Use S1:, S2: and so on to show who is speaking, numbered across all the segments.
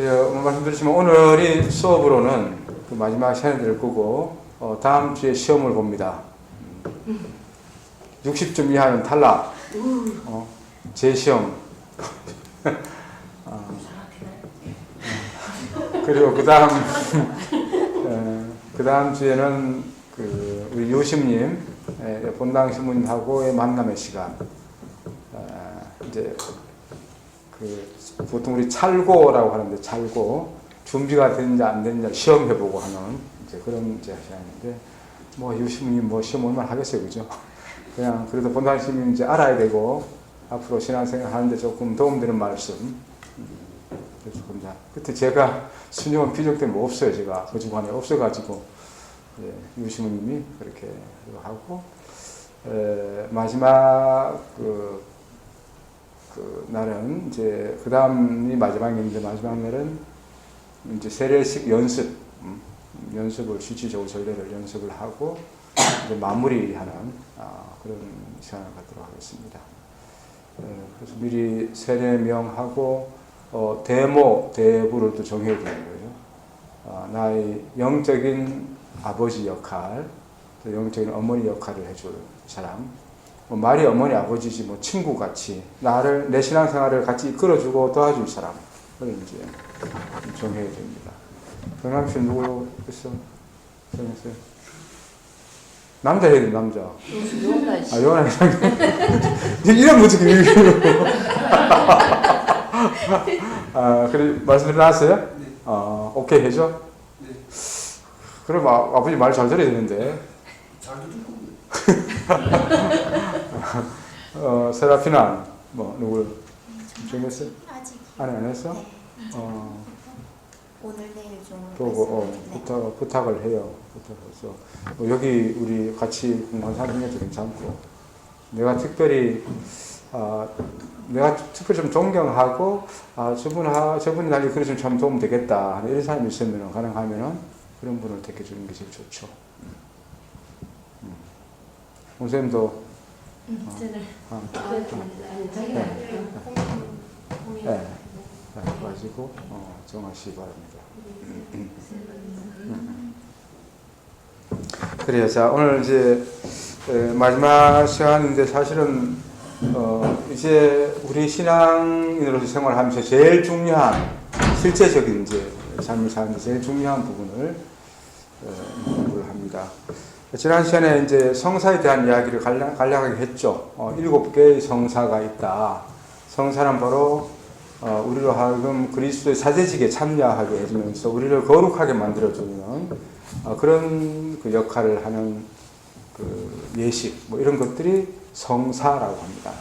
S1: 말씀드렸지만 오늘이 수업으로는 그 마지막 시간이 될 거고 다음 주에 시험을 봅니다. 60점 이하는 탈락. 재시험. 그리고 그 다음 주에는 우리 요심님, 본당 신부님하고의 만남의 시간. 이제 보통 우리 찰고라고 하는데 찰고 준비가 됐는지 안 됐는지 시험해보고 하는 이제 그런 이제 시간인데 요심님 시험 얼마나 하겠어요, 그죠? 그냥 그래도 본당 신부님 이제 알아야 되고 앞으로 신앙생활 하는데 조금 도움되는 말씀. 그래서 그때 제가 순종은 비적된 뭐 없어요. 제가 그 주관에 없어가지고 유시무님이 그렇게 하고 마지막 그 날은 이제 그 다음이 마지막인데 마지막 날은 이제 세례식 연습을 실질적으로 전례를 연습을 하고 이제 마무리하는 그런 시간을 갖도록 하겠습니다. 그래서 미리 세례명하고 대부를 또 정해야 되는 거예요. 나의 영적인 아버지 역할, 또 영적인 어머니 역할을 해줄 사람. 말이 어머니 아버지지 친구같이 내 신앙생활을 같이 이끌어주고 도와줄 사람. 그걸 이제 정해야 됩니다. 정남 씨 누구 있어? 정했어요? 남자 해야 돼, 남자. 요나 씨. 이런 거지, 그래, 말씀드려 놨어요?
S2: 네.
S1: 오케이 해줘?
S2: 네.
S1: 그럼 아버지 말 잘 들어야 되는데.
S2: 잘 들을 겁니다.
S1: 세라피나, 누굴 정했어요?
S3: 아직.
S1: 안 했어?
S3: 네. 오늘 내일 좀
S1: 보고, 부탁을 해요. 부탁해서. 여기 우리 같이 공부한 사람들도 괜찮고. 내가 특별히 좀 존경하고, 저분이 나를 그래주면 참 도움 되겠다. 이런 사람이 있으면, 가능하면, 그런 분을 택해주는 게 제일 좋죠. 선생님도, 가지고, 정하시기 바랍니다. 그래요. 자, 오늘 이제, 마지막 시간인데 사실은, 이제 우리 신앙인으로서 생활하면서 제일 중요한 실제적인 이제 삶을 사는데 제일 중요한 부분을 공부를 합니다. 지난 시간에 이제 성사에 대한 이야기를 간략하게 했죠. 7개의 성사가 있다. 성사는 바로 우리로 하여금 그리스도의 사제직에 참여하게 해주면서 우리를 거룩하게 만들어주는 그런 그 역할을 하는 그 예식 이런 것들이 성사라고 합니다.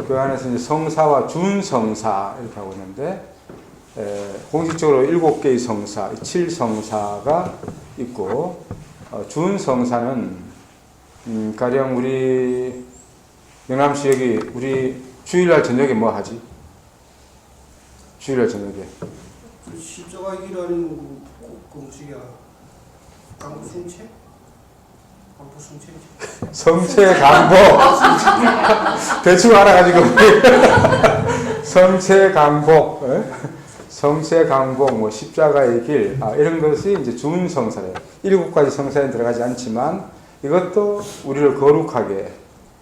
S1: 그 안에서 이제 성사와 준성사 이렇게 하고 있는데 공식적으로 7개의 성사, 7성사가 있고 준성사는 가령 우리 영남시 여기 우리 주일날 저녁에 뭐 하지? 주일날 저녁에
S2: 그 십자가 길하는 공식이야. 강부 승체? 강부 승체?
S1: 성체 강복 대충 알아가지고 성체 강복 성체 강복 십자가의 길 이런 것이 이제 준성사래요. 7가지 성사에 들어가지 않지만 이것도 우리를 거룩하게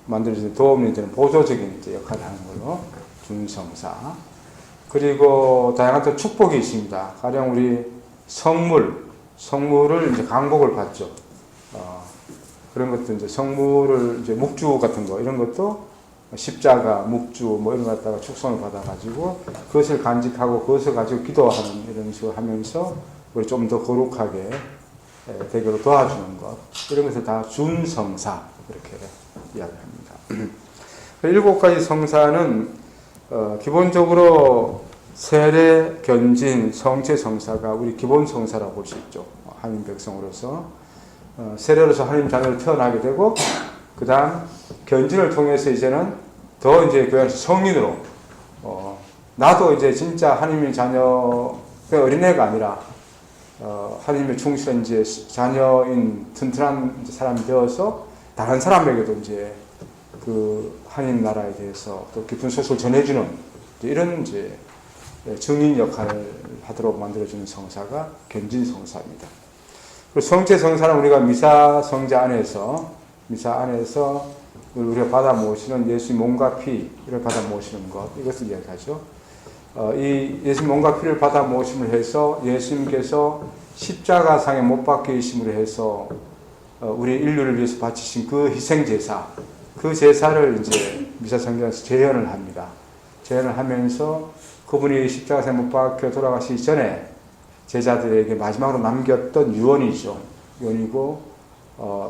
S1: 만들어주는 도움이 되는 보조적인 이제 역할을 하는 걸로 준성사. 그리고 다양한 또 축복이 있습니다. 가령 우리 성물을 이제 강복을 받죠. 그런 것도 이제 성물을 이제 묵주 같은 거 이런 것도 십자가, 묵주 이런 거 갖다가 축성을 받아가지고 그것을 간직하고 그것을 가지고 기도하는 이런 식으로 하면서 우리 좀 더 거룩하게 되도록 도와주는 것 이런 것을 다 준성사 이렇게 이야기합니다. 7가지 성사는 기본적으로 세례, 견진, 성체 성사가 우리 기본 성사라고 볼 수 있죠. 하나님 백성으로서 세례로서 하나님 자녀로 태어나게 되고 그 다음 견진을 통해서 이제는 더 이제 교회 안에서 성인으로 나도 이제 진짜 하나님의 자녀의 어린애가 아니라 하나님의 충실한 이제 자녀인 튼튼한 사람이 되어서 다른 사람에게도 이제 그 하나님 나라에 대해서 또 깊은 소식을 전해주는 이런 이제 증인 역할을 하도록 만들어주는 성사가 견진성사입니다. 그리고 성체성사는 우리가 미사 성자 안에서 우리가 받아 모시는 예수의 몸과 피를 받아 모시는 것, 이것을 이야기하죠. 이 예수님 몸과 피를 받아 모심을 해서 예수님께서 십자가상에 못 박히심으로 해서 우리 인류를 위해서 바치신 그 희생제사, 그 제사를 이제 미사성경에서 재현을 합니다. 재현을 하면서 그분이 십자가상에 못 박혀 돌아가시기 전에 제자들에게 마지막으로 남겼던 유언이고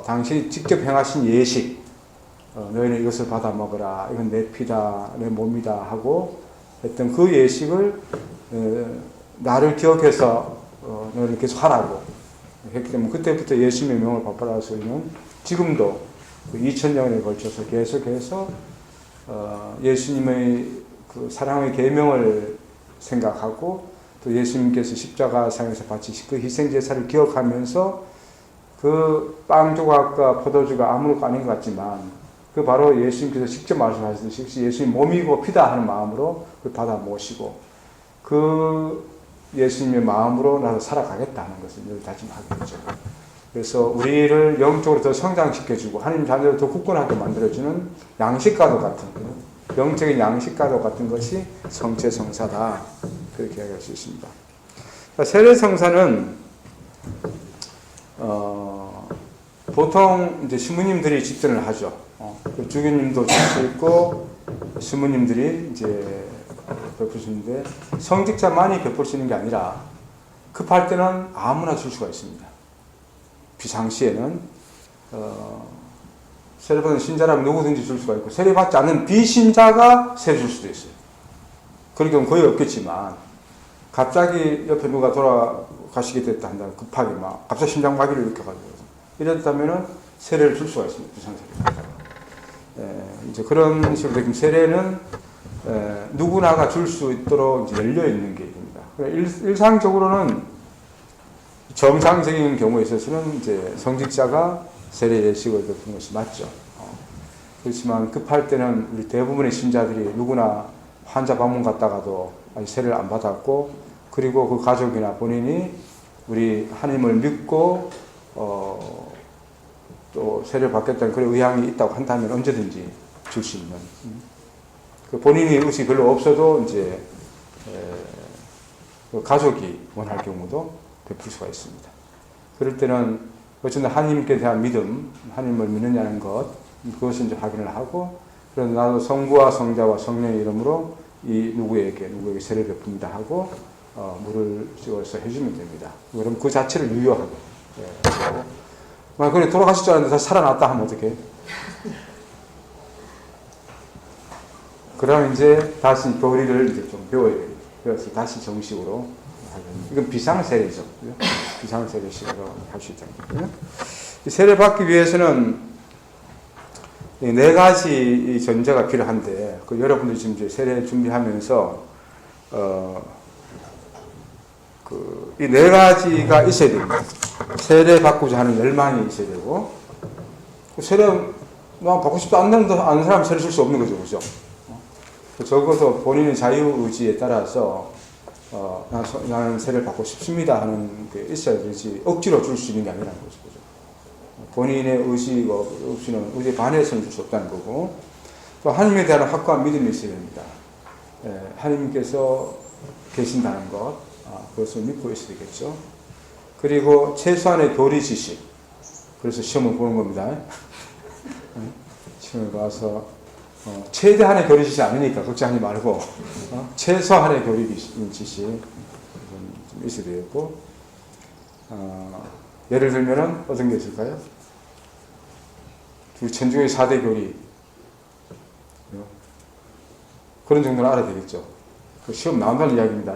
S1: 당신이 직접 행하신 예식, 너희는 이것을 받아 먹으라, 이건 내 피다, 내 몸이다 하고 했던 그 예식을 나를 기억해서 너희는 계속 하라고 했기 때문에 그때부터 예수님의 명을 받아서 우리는 지금도 2000년에 걸쳐서 계속해서 예수님의 그 사랑의 계명을 생각하고 또 예수님께서 십자가상에서 바치신 그 희생제사를 기억하면서 그 빵 조각과 포도주가 아무것도 아닌 것 같지만 그 바로 예수님께서 직접 말씀하셨듯이 예수님 몸이고 피다 하는 마음으로 그걸 받아 모시고 그 예수님의 마음으로 나도 살아가겠다 하는 것을 늘 다짐하게 되죠. 그래서 우리를 영적으로 더 성장시켜주고 하나님 자녀를 더 굳건하게 만들어주는 양식과도 같은 영적인 양식과도 같은 것이 성체성사다, 그렇게 이야기할 수 있습니다. 그러니까 세례성사는 보통 이제 신부님들이 집전을 하죠. 주교님도 줄 수 있고 신부님들이 이제 베푸시는데 성직자만이 베풀 수 있는 게 아니라 급할 때는 아무나 줄 수가 있습니다. 비상시에는 세례받은 신자라면 누구든지 줄 수가 있고 세례받지 않는 비신자가 세례 줄 수도 있어요. 그런 경우는 거의 없겠지만 갑자기 옆에 누가 돌아가시게 됐다 한다면 급하게 막 갑자기 심장마비를 일으켜가지고 이랬다면은 세례를 줄 수가 있습니다. 비상세례. 이제 그런 식으로 세례는 누구나가 줄 수 있도록 이제 열려 있는 게 됩니다. 일상적으로는 정상적인 경우에 있어서는 이제 성직자가 세례 예식을 베푸는 것이 맞죠. 그렇지만 급할 때는 우리 대부분의 신자들이 누구나 환자 방문 갔다가도 아직 세례를 안 받았고 그리고 그 가족이나 본인이 우리 하나님을 믿고 또 세례를 받겠다는 그런 의향이 있다고 한다면 언제든지 줄 수 있는 그 본인이 의식이 별로 없어도 이제 그 가족이 원할 경우도 베풀 수가 있습니다. 그럴 때는 어쨌든 하나님께 대한 믿음, 하나님을 믿느냐는 것, 그것을 이제 확인을 하고, 그래서 나도 성부와 성자와 성령의 이름으로 이 누구에게 세례를 베풉니다 하고 물을 씌워서 해주면 됩니다. 그럼 그 자체를 유효하게. 만약 그래 돌아가실 줄 알았는데 다시 살아났다 하면 어떡해? 그러면 이제 다시 교리를 이제 좀 배워야 돼요. 그래서 다시 정식으로 이건 비상세례죠. 비상세례식으로 할 수 있다. 세례 받기 위해서는 네 가지 전제가 필요한데, 여러분들 지금 이제 세례 준비하면서 이 네 가지가 있어야 됩니다. 세례 받고자 하는 열망이 있어야 되고, 세례 받고 싶지 않는 사람 세례 줄 수 없는 거죠, 그죠? 적어서 본인의 자유의지에 따라서 나는 세례를 받고 싶습니다 하는 게 있어야 되지 억지로 줄 수 있는 게 아니라는 거죠. 본인의 의지가 없이는 의지에 반해서는 줄 수 없다는 거고, 또 하나님에 대한 확고한 믿음이 있어야 됩니다. 하나님께서 계신다는 것, 그것을 믿고 있어야 되겠죠. 그리고 최소한의 교리 지식, 그래서 시험을 보는 겁니다. 시험을 봐서 최대한의 교리 지식이 아니니까 걱정하지 말고 최소한의 교리 지식이 좀 있어야 되겠고, 예를 들면은 어떤 게 있을까요? 천주교의 4대 교리, 그런 정도는 알아야 되겠죠. 그 시험 나온다는 이야기입니다.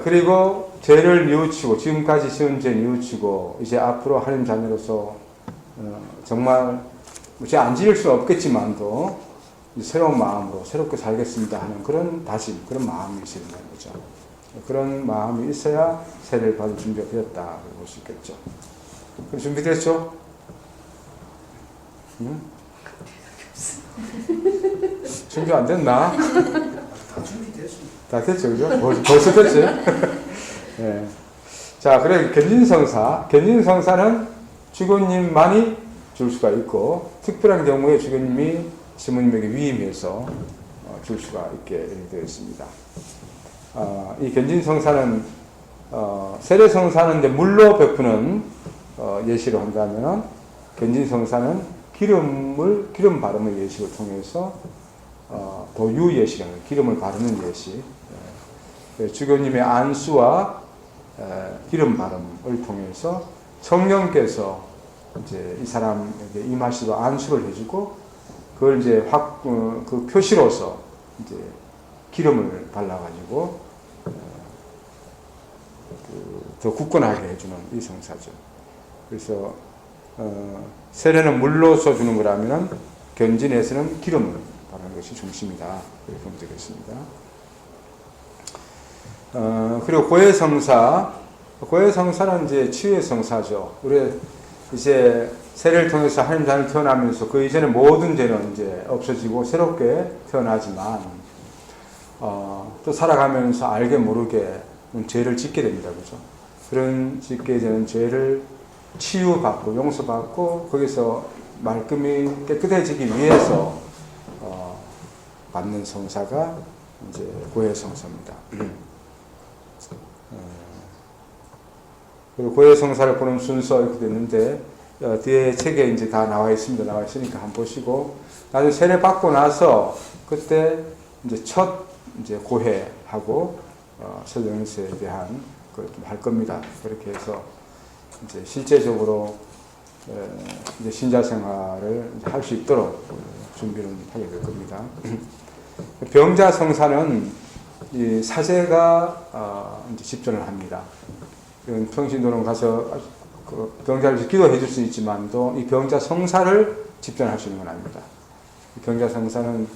S1: 그리고 죄를 뉘우치고, 지금까지 지은 죄 뉘우치고, 이제 앞으로 하나님 자녀로서 정말 죄 안 지을 수는 없겠지만도 새로운 마음으로 새롭게 살겠습니다 하는 그런 다짐, 그런 마음이 있어야 된다는 거죠. 그런 마음이 있어야 세례를 받을 준비가 되었다 볼 수 있겠죠. 그럼 준비됐죠? 응? 준비 안 됐나?
S2: 다 준비됐습니다.
S1: 다 됐죠, 그죠? 벌써 됐어요? 예. 자, 그래, 견진성사는 주교님만이 줄 수가 있고, 특별한 경우에 주교님이 스님에게 위임해서 줄 수가 있게 되어 있습니다. 이 견진성사는, 세례성사는 이제 물로 베푸는 예시로 한다면, 견진성사는 기름 바르는 예식을 통해서 도유 예식은 기름을 바르는 예식, 주교님의 안수와 기름 바름을 통해서 성령께서 이제 이 사람에게 임하시고 안수를 해주고 그걸 이제 그 표시로서 이제 기름을 발라가지고 더 굳건하게 해주는 이 성사죠. 그래서 세례는 물로서 주는 거라면 견진에서는 기름을 바르는 것이 중심이다. 이렇게 보면 되겠습니다. 그리고 고해성사는 이제 치유의 성사죠. 우리 이제 세례를 통해서 하나님 자녀 태어나면서 그 이전에 모든 죄는 이제 없어지고 새롭게 태어나지만 또 살아가면서 알게 모르게 죄를 짓게 됩니다, 그죠? 그런 짓게 되는 죄를 치유받고 용서받고 거기서 말끔히 깨끗해지기 위해서 받는 성사가 이제 고해성사입니다. 그리고 고해성사를 보는 순서 이렇게 됐는데 뒤에 책에 이제 다 나와 있습니다. 나와 있으니까 한번 보시고 나중에 세례 받고 나서 그때 이제 첫 이제 고해하고 서정세에 대한 걸 좀 할 겁니다. 그렇게 해서 이제 실제적으로 이제 신자 생활을 할 수 있도록 준비를 하게 될 겁니다. 병자 성사는 이 사제가 이제 집전을 합니다. 평신도는 가서 그 병자를 기도해 줄 수 있지만도 이 병자 성사를 집전할 수 있는 건 아닙니다. 이 병자 성사는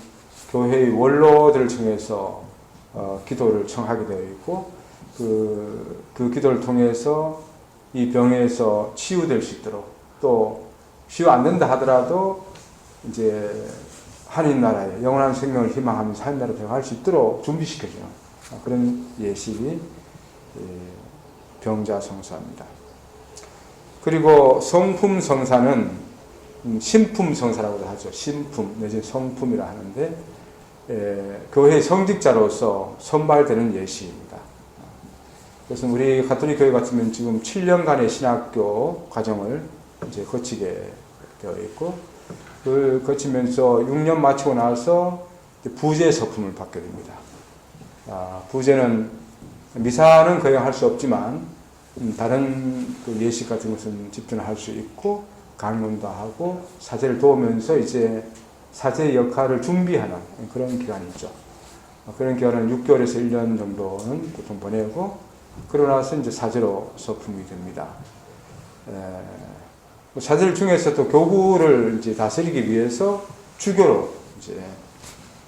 S1: 교회의 원로들을 통해서 기도를 청하게 되어 있고 그 기도를 통해서 이 병에서 치유될 수 있도록 또 치유 안 된다 하더라도 이제 하늘나라에 영원한 생명을 희망하면서 하늘나라에 들어갈 수 있도록 준비시켜주는 그런 예식이 병자 성사입니다. 그리고 성품 성사는 신품 성사라고도 하죠. 신품 내지 성품이라 하는데 교회의 성직자로서 선발되는 예식입니다. 그래서 우리 가톨릭 교회 같으면 지금 7년간의 신학교 과정을 이제 거치게 되어 있고 그걸 거치면서 6년 마치고 나서 부제 서품을 받게 됩니다. 부제는 미사는 거의 할 수 없지만 다른 그 예식 같은 것은 집전을 할 수 있고 강론도 하고 사제를 도우면서 이제 사제 역할을 준비하는 그런 기간이 있죠. 그런 기간은 6개월에서 1년 정도는 보통 보내고 그러고 나서 이제 사제로 서품이 됩니다. 사제들 중에서 또 교구를 이제 다스리기 위해서 주교로 이제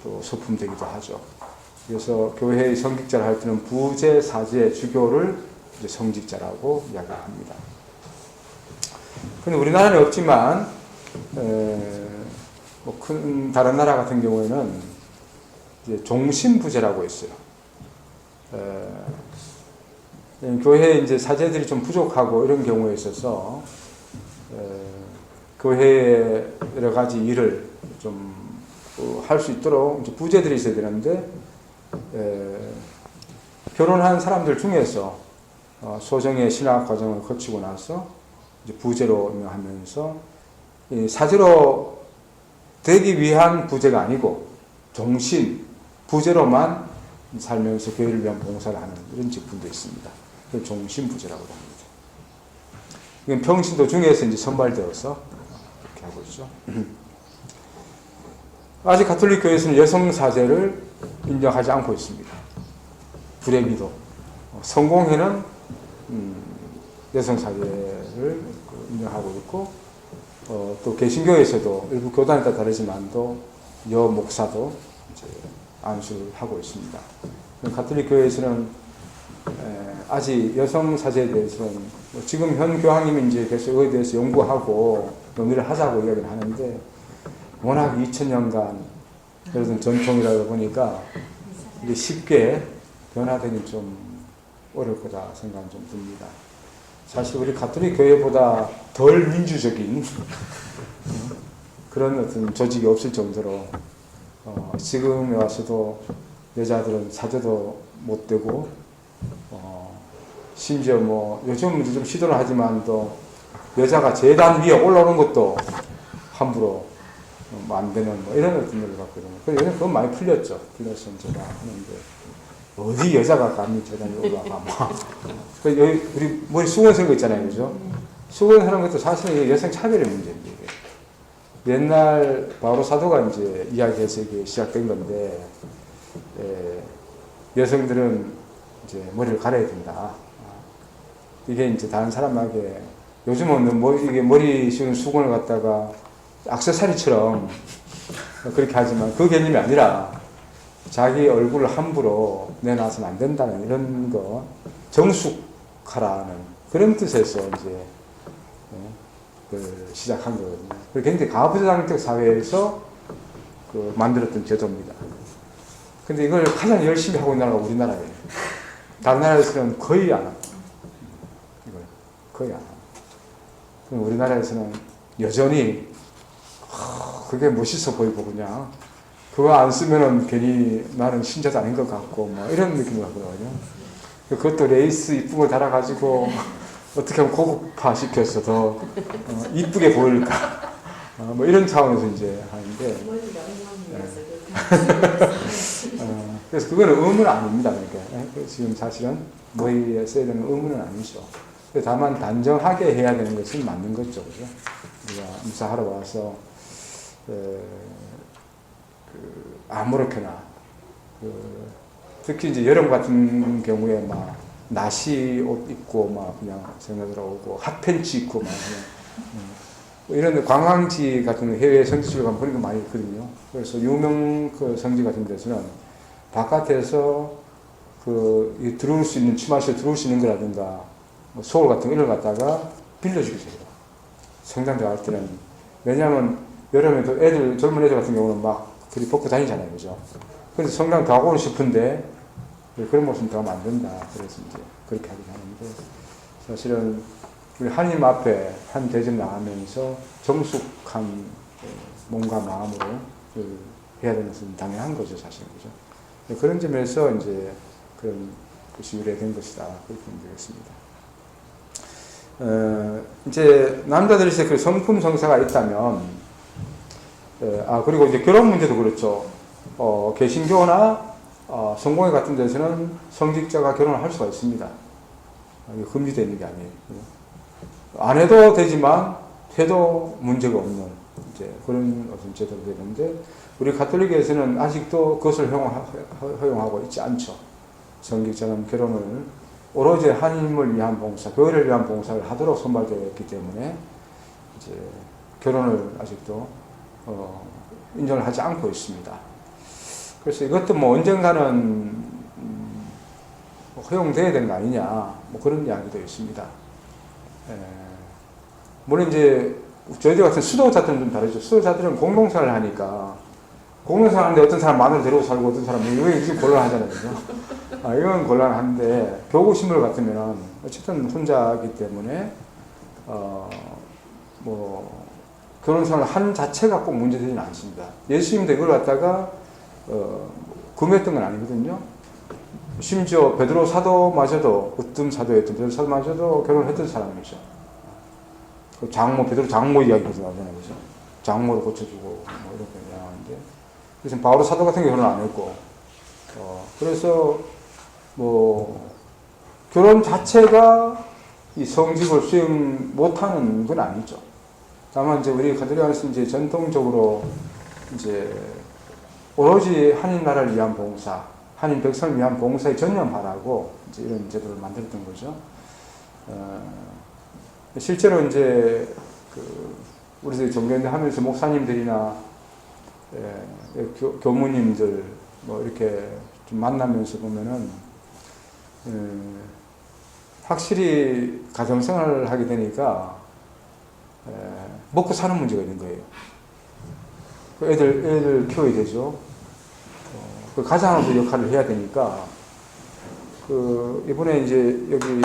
S1: 또 서품되기도 하죠. 그래서 교회의 성직자를 할 때는 부제, 사제, 주교를 이제 성직자라고 이야기를 합니다. 근데 우리나라는 없지만, 뭐 큰 다른 나라 같은 경우에는 이제 종신부제라고 있어요. 교회에 이제 사제들이 좀 부족하고 이런 경우에 있어서 교회의 여러 가지 일을 좀 할 수 있도록 이제 부제들이 있어야 되는데 결혼한 사람들 중에서 소정의 신학 과정을 거치고 나서 이제 부제로 임명하면서 사제로 되기 위한 부제가 아니고 종신 부제로만 살면서 교회를 위한 봉사를 하는 이런 직분도 있습니다. 그걸 종신 부제라고 합니다. 이건 평신도 중에서 이제 선발되어서 이렇게 하고 있죠. 아직 가톨릭 교회에서는 여성 사제를 인정하지 않고 있습니다. 불의미도 성공회는 여성 사제를 인정하고 있고 또 개신교에서도 일부 교단에 따라 다르지만도 여 목사도 이제 안수를 하고 있습니다. 가톨릭 교회에서는 아직 여성 사제에 대해서는 지금 현 교황님이 이제 계속 이거에 대해서 연구하고 논의를 하자고 이야기를 하는데 워낙 2000년간 그런 전통이라다 보니까 이게 쉽게 변화되기 좀 어려울 거다 생각은 좀 듭니다. 사실 우리 가톨릭 교회보다 덜 민주적인 그런 어떤 조직이 없을 정도로 지금에 와서도 여자들은 사제도 못 되고 심지어 뭐 요즘 좀 시도를 하지만 또 여자가 재단 위에 올라오는 것도 함부로 안 되는 뭐 이런 어떤 일을 봤거든요. 그래서 요즘 그건 많이 풀렸죠. 풀려서 제가 하는데 어디 여자가 감히 재단 위에 올라가 막. 여기 우리 머리 수건 쓰는 거 있잖아요, 그죠? 수건 하는 것도 사실은 여성 차별의 문제인데 옛날 바로 사도가 이제 이야기해서 이게 시작된 건데 여성들은 이제 머리를 가려야 된다. 이게 이제 다른 사람에게 요즘은 뭐 이게 머리 씌운 수건을 갖다가 액세서리처럼 그렇게 하지만 그 개념이 아니라 자기 얼굴을 함부로 내놔서는 안 된다는 이런 거 정숙하라는 그런 뜻에서 이제 그 시작한 거거든요. 그게 굉장히 가부장적 사회에서 그 만들었던 제도입니다. 근데 이걸 가장 열심히 하고 있는 나라가 우리나라예요. 다른 나라에서는 거의 안 하고 이걸 거의 안 하고 우리나라에서는 여전히 그게 멋있어 보이고 그냥 그거 안 쓰면은 괜히 나는 신자도 아닌 것 같고 뭐 이런 느낌이 나거든요. 그것도 레이스 이쁜 거 달아가지고 어떻게 하면 고급화 시켜서 더 이쁘게 보일까 뭐 이런 차원에서 이제 하는데 그래서 그거는 의무는 아닙니다. 그러니까 지금 사실은 머리에 써야 되는 의무는 아니죠. 다만 단정하게 해야 되는 것은 맞는 거죠. 그죠? 우리가 무사하러 와서 아무렇게나 특히 이제 여름 같은 경우에 막 나시 옷 입고 막 그냥 생각을 오고 핫팬츠 입고 막 그냥 이런 관광지 같은 해외 성지를 가면 보니까 많이 있거든요. 그래서 유명 그 성지 같은 데서는 바깥에서 그 들어올 수 있는 치마실 들어올 수 있는 거라든가 뭐 소울 같은 거 이런 걸 갖다가 빌려주게 돼요. 성당 들어갈 때는 왜냐하면 여름에도 애들 젊은 애들 같은 경우는 막 그리 벗고 다니잖아요, 그죠? 그래서 성당 가고는 싶은데 그런 모습은 더 하면 안 된다. 그래서 이제 그렇게 하긴 하는데 사실은 우리 하나님 앞에 한 대접 나가면서 정숙한 몸과 마음으로 해야 되는 것은 당연한 거죠, 사실은, 그죠? 그런 점에서 이제 그런 것이 유래된 것이다. 그렇게 보면 되겠습니다. 이제 남자들이 이제 그 성품 성사가 있다면, 그리고 이제 결혼 문제도 그렇죠. 개신교나 성공회 같은 데서는 성직자가 결혼을 할 수가 있습니다. 이게 금지되어 있는 게 아니에요. 안 해도 되지만 해도 문제가 없는 이제 그런 어떤 제도가 되는데 우리 가톨릭에서는 아직도 그것을 허용하고 있지 않죠. 성직자는 결혼을 오로지 하나님을 위한 봉사, 교회를 위한 봉사를 하도록 선발되어 있기 때문에 이제 결혼을 아직도 인정을 하지 않고 있습니다. 그래서 이것도 뭐 언젠가는 허용돼야 되는 거 아니냐, 뭐 그런 이야기도 있습니다. 물론 이제 저희들 같은 수도자들은 좀 다르죠. 수도자들은 공동생활을 하니까 공동생활 하는데 어떤 사람 마누라 데리고 살고 어떤 사람은 이게 곤란하잖아요, 그죠? 이건 곤란한데 교구 신물 같으면 어쨌든 혼자이기 때문에 뭐 결혼생활을 한 자체가 꼭 문제되지는 않습니다. 예수님도 이걸 갖다가 금했던 건 아니거든요. 심지어 베드로 사도마저도 으뜸 사도였던 베드로 사도마저도 결혼을 했던 사람이죠. 장모 베드로 장모 이야기가 나오잖아요, 그죠? 장모를 고쳐주고 뭐 이렇게 나오는데 그래서 바울로 사도 같은 경우는 안 했고 그래서 뭐 결혼 자체가 이 성직을 수행 못하는 건 아니죠. 다만 이제 우리 가톨릭 안에서 이제 전통적으로 이제 오로지 하나님 나라를 위한 봉사, 하나님 백성을 위한 봉사에 전념하라고 이제 이런 제도를 만들었던 거죠. 실제로 이제 우리 종교인들 하면서 목사님들이나 교무님들 뭐 이렇게 좀 만나면서 보면은 확실히 가정생활을 하게 되니까 먹고 사는 문제가 있는 거예요. 애들 키워야 되죠. 그 가장으로서 역할을 해야 되니까 그 이번에 이제 여기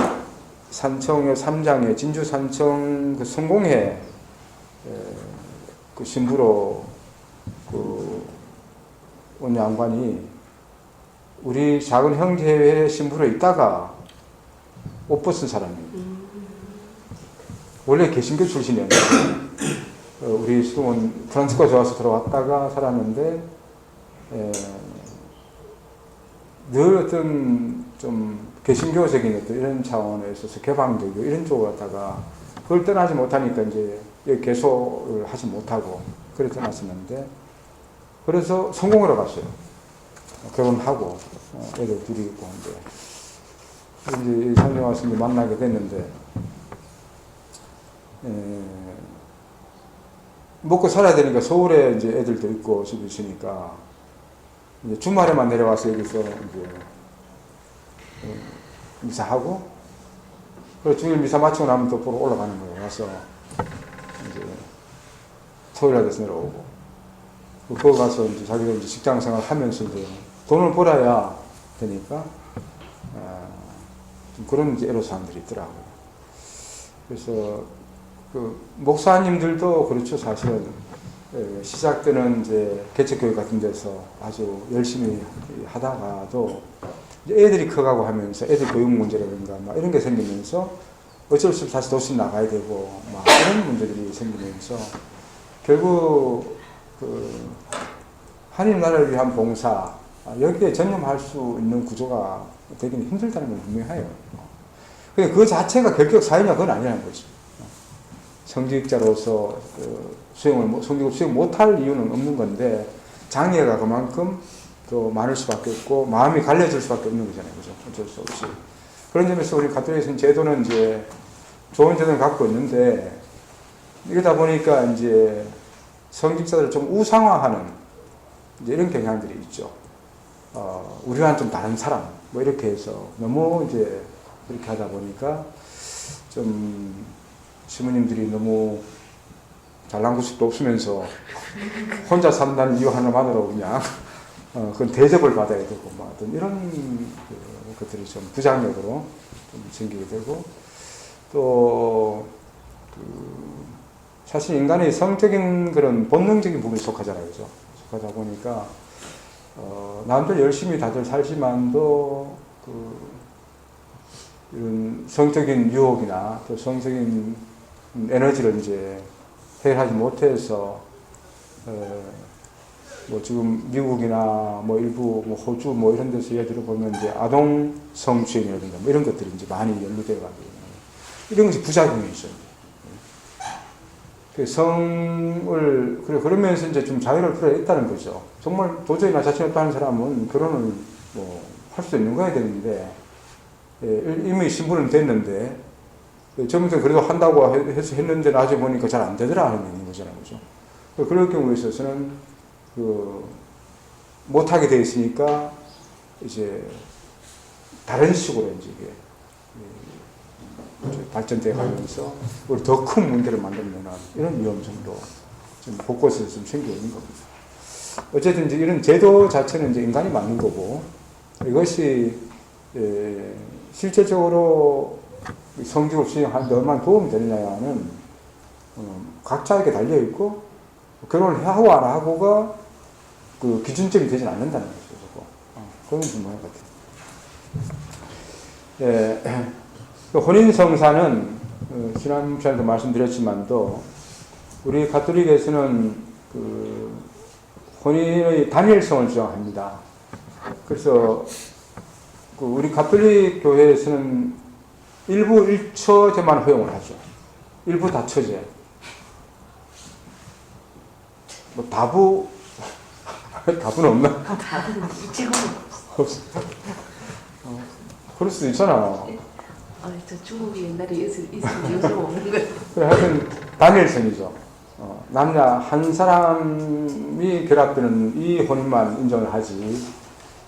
S1: 산청의 삼장에 진주 산청 그 성공회 그 신부로 그 온 양반이 우리 작은 형제회 신부로 있다가 옷 벗은 사람이에요. 원래 개신교 출신이었는데 우리 수동은 프랑스가 좋아서 들어왔다가 살았는데 늘 어떤 좀 개신교적인 어떤 이런 차원에 있어서 개방적이고 이런 쪽으로 갔다가 그걸 떠나지 못하니까 이제 여기 개소를 하지 못하고 그래 떠났었는데 그래서 성공으로 갔어요. 결혼하고 애들 둘이 있고 한데 이제 상경 와서 이제 만나게 됐는데 먹고 살아야 되니까 서울에 이제 애들도 있고 집이 있으니까 이제 주말에만 내려와서 여기서 이제 미사하고 그리고 주일 미사 마치고 나면 또 보러 올라가는 거예요. 와서 이제 토요일에 돼서 내려오고 거기 가서 이제 자기가 이제 직장 생활 하면서 이제 돈을 벌어야 되니까 좀 그런 이제 애로사항들이 있더라고요. 그래서 그 목사님들도 그렇죠. 사실은 시작 때는 이제 개척교회 같은 데서 아주 열심히 하다가도 이제 애들이 커가고 하면서 애들 교육 문제라든가 막 이런 게 생기면서 어쩔 수 없이 다시 도시 나가야 되고 막 이런 문제들이 생기면서 결국 그 하나님 나라를 위한 봉사 여기에 전념할 수 있는 구조가 되기는 힘들다는 건 분명해요. 근데 그 자체가 결격 사유냐 그건 아니라는 거죠. 성직자로서 성직을 수행 못할 이유는 없는 건데 장애가 그만큼 더 많을 수밖에 없고 마음이 갈려질 수밖에 없는 거잖아요. 그죠? 어쩔 수 없이. 그런 점에서 우리 가톨릭에서는 제도는 이제 좋은 제도를 갖고 있는데 이러다 보니까 이제 성직자들을 좀 우상화하는 이제 이런 경향들이 있죠. 우리와는 좀 다른 사람 뭐 이렇게 해서 너무 이제 그렇게 하다 보니까 좀 시모님들이 너무 잘난 구석도 없으면서 혼자 산다는 이유 하나만으로 그냥 그건 대접을 받아야 되고 뭐 어떤 이런 것들이 좀 부장력으로 좀 생기게 되고 또 사실 인간의 성적인 그런 본능적인 부분에 속하잖아요, 그죠? 속하다 보니까 남들 열심히 다들 살지만도 이런 성적인 유혹이나 또 성적인 에너지를 이제 해결하지 못해서 뭐 지금 미국이나 뭐 일부 뭐 호주 뭐 이런 데서 예를 들어 보면 이제 아동 성추행이라든가 뭐 이런 것들이 이제 많이 연루돼 가지고 이런 것이 부작용이 있어요. 그 성을 그러면서 이제 좀 자유를 풀어야 있다는 거죠. 정말 도저히 나 자신 없다는 사람은 결혼을 뭐 할 수 있는 거야 되는데 이미 신부는 됐는데 처음부터 그래도 한다고 해서 했는데 나중에 보니까 잘 안 되더라 하는 얘기인 거잖아요, 그죠? 그럴 경우에 있어서는 못하게 돼 있으니까 이제 다른 식으로 이제 발전돼 가면서 우리 더 큰 문제를 만들는 이런 위험성도 좀 곳곳에서 좀 생겨 있는 겁니다. 어쨌든 이제 이런 제도 자체는 이제 인간이 만든 거고 이것이 실제적으로 성직을 수행하는데 얼마나 도움이 되느냐는 각자에게 달려 있고 결혼을 하고 안 하고가 그 기준점이 되진 않는다는 거죠. 그건 분명한 것 같아요. 혼인 성사는 지난 시간에도 말씀드렸지만도 우리 가톨릭에서는 그 혼인의 단일성을 주장합니다. 그래서 그 우리 가톨릭 교회에서는 일부 일처제만 허용을 하죠. 일부 다처제. 뭐 다부는 없나?
S3: 다부는 지금
S1: 없어. 그럴 수도 있잖아.
S3: 저 중국이 옛날에 있으면 요즘 없는 거예요.
S1: 그래, 하여튼 단일성이죠. 남녀 한 사람이 결합되는 이 혼인만 인정을 하지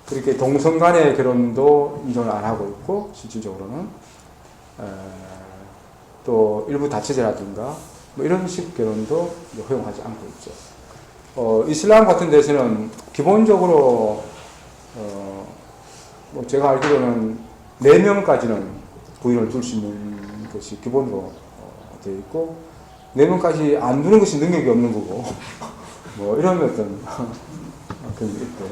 S1: 그렇게 동성 간의 결혼도 인정을 안 하고 있고 실질적으로는 또 일부 다처제라든가 뭐 이런 식 결혼도 허용하지 않고 있죠. 이슬람 같은 데서는 기본적으로 뭐 제가 알기로는 4명까지는 부인을 둘 수 있는 것이 기본으로 되어 있고 4명까지 안 두는 것이 능력이 없는 거고 뭐 이런 어떤 그런 게 있고요.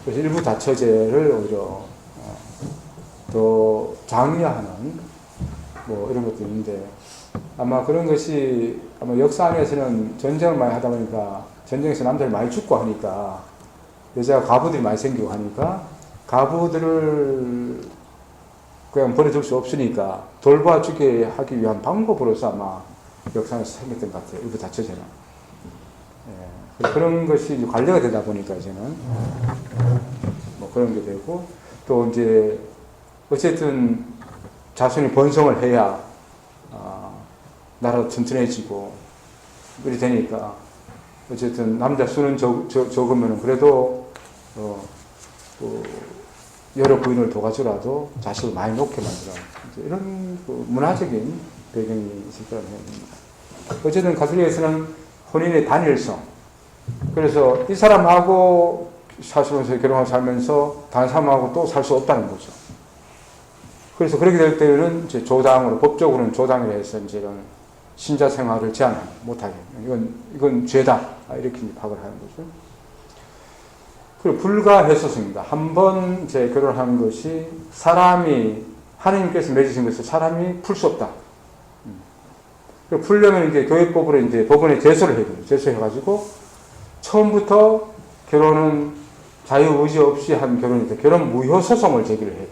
S1: 그래서 일부 다처제를 오히려 더 장려하는 뭐 이런 것도 있는데 아마 그런 것이 아마 역사 안에서는 전쟁을 많이 하다 보니까 전쟁에서 남자를 많이 죽고 하니까 여자가 가부들이 많이 생기고 하니까 가부들을 그냥 버려둘 수 없으니까 돌봐주게 하기 위한 방법으로서 아마 역사에서 생겼던 것 같아요. 일부 다처제는. 예. 그런 것이 이제 관리가 되다 보니까 이제는 뭐 그런 게 되고 또 이제 어쨌든 자손이 번성을 해야 나라도 튼튼해지고 이렇게 되니까 어쨌든 남자 수는 적으면 그래도 여러 부인을 둬가지고라도 자식을 많이 놓게 만들어 이런 문화적인 배경이 있을 거라고 생각합니다. 어쨌든 가톨릭에서는 혼인의 단일성 그래서 이 사람하고 사실로서 결혼하고 살면서 다른 사람하고 또 살 수 없다는 거죠. 그래서 그렇게 될 때는 이제 조당으로 법적으로는 조당이라 해서 이제 이런 신자 생활을 제한 못하게 이건 죄다 이렇게 파악을 하는 거죠. 그리고 불가해소성입니다. 한 번 이제 결혼한 것이 사람이 하느님께서 맺으신 것을 사람이 풀 수 없다. 풀려면 이제 교회법으로 이제 법원에 제소를 해야 돼요. 제소해가지고 처음부터 결혼은 자유의지 없이 한 결혼이다. 결혼 무효 소송을 제기를 해요.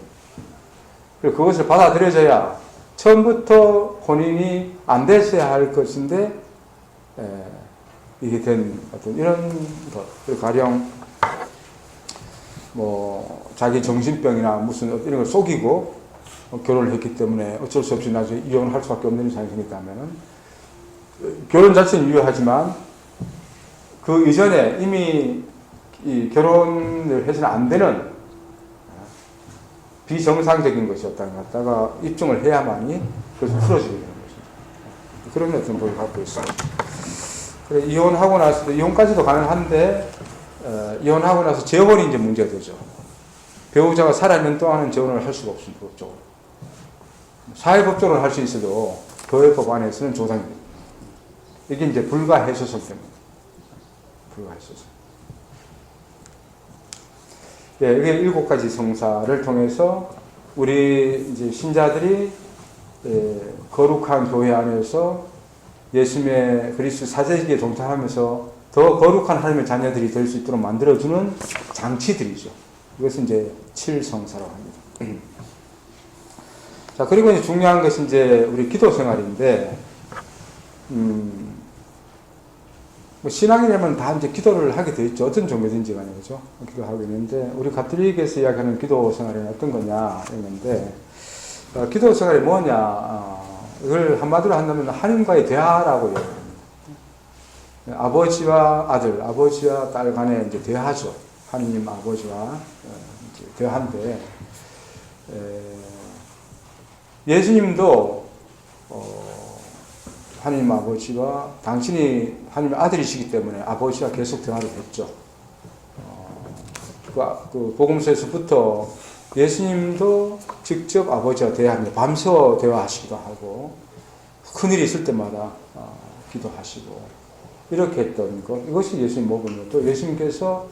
S1: 그리고 그것을 받아들여져야 처음부터 혼인이 안 됐어야 할 것인데 이게 된 어떤 이런 것. 그리고 가령 뭐 자기 정신병이나 무슨 이런 걸 속이고 결혼을 했기 때문에 어쩔 수 없이 나중에 이혼할 수밖에 없는 상황이 생겼다면은 결혼 자체는 유효하지만 그 이전에 이미 이 결혼을 해서는 안 되는 비정상적인 것이었다는 것 갖다가 입증을 해야만이 그것을 풀어지게 되는 것입니다. 그런 어떤 법을 갖고 있어요. 그래, 이혼하고 나서 이혼까지도 가능한데 이혼하고 나서 재혼이 이제 문제가 되죠. 배우자가 살아있는 동안은 재혼을 할 수가 없습니다. 법적으로. 사회법적으로는 할 수 있어도 교회법 안에서는 조상이 됩니다. 이게 이제 불가해소성 때문에. 불가해소성. 예, 이게 7가지 성사를 통해서 우리 이제 신자들이 거룩한 교회 안에서 예수님의 그리스도 사제기에 동참하면서 더 거룩한 하나님의 자녀들이 될 수 있도록 만들어주는 장치들이죠. 이것은 이제 7성사라고 합니다. 자, 그리고 이제 중요한 것이 이제 우리 기도 생활인데, 뭐 신앙이라면 다 이제 기도를 하게 되어 있죠. 어떤 종교든지 간에, 그죠? 기도하고 있는데, 우리 가톨릭에서 이야기하는 기도 생활은 어떤 거냐, 이랬는데, 기도 생활이 뭐냐, 이걸 한마디로 한다면 하나님과의 대화라고 이야기합니다. 아버지와 아들, 아버지와 딸 간에 이제 대화죠. 하느님 아버지와 이제 대화인데, 예수님도 하느님 아버지와 당신이 하느님 아들이시기 때문에 아버지와 계속 대화를 했죠. 그 복음서에서부터 예수님도 직접 아버지와 대화합니다. 밤새워 대화하시기도 하고 큰일이 있을 때마다 기도하시고 이렇게 했던 것. 이것이 예수님 모범이고 또 예수님께서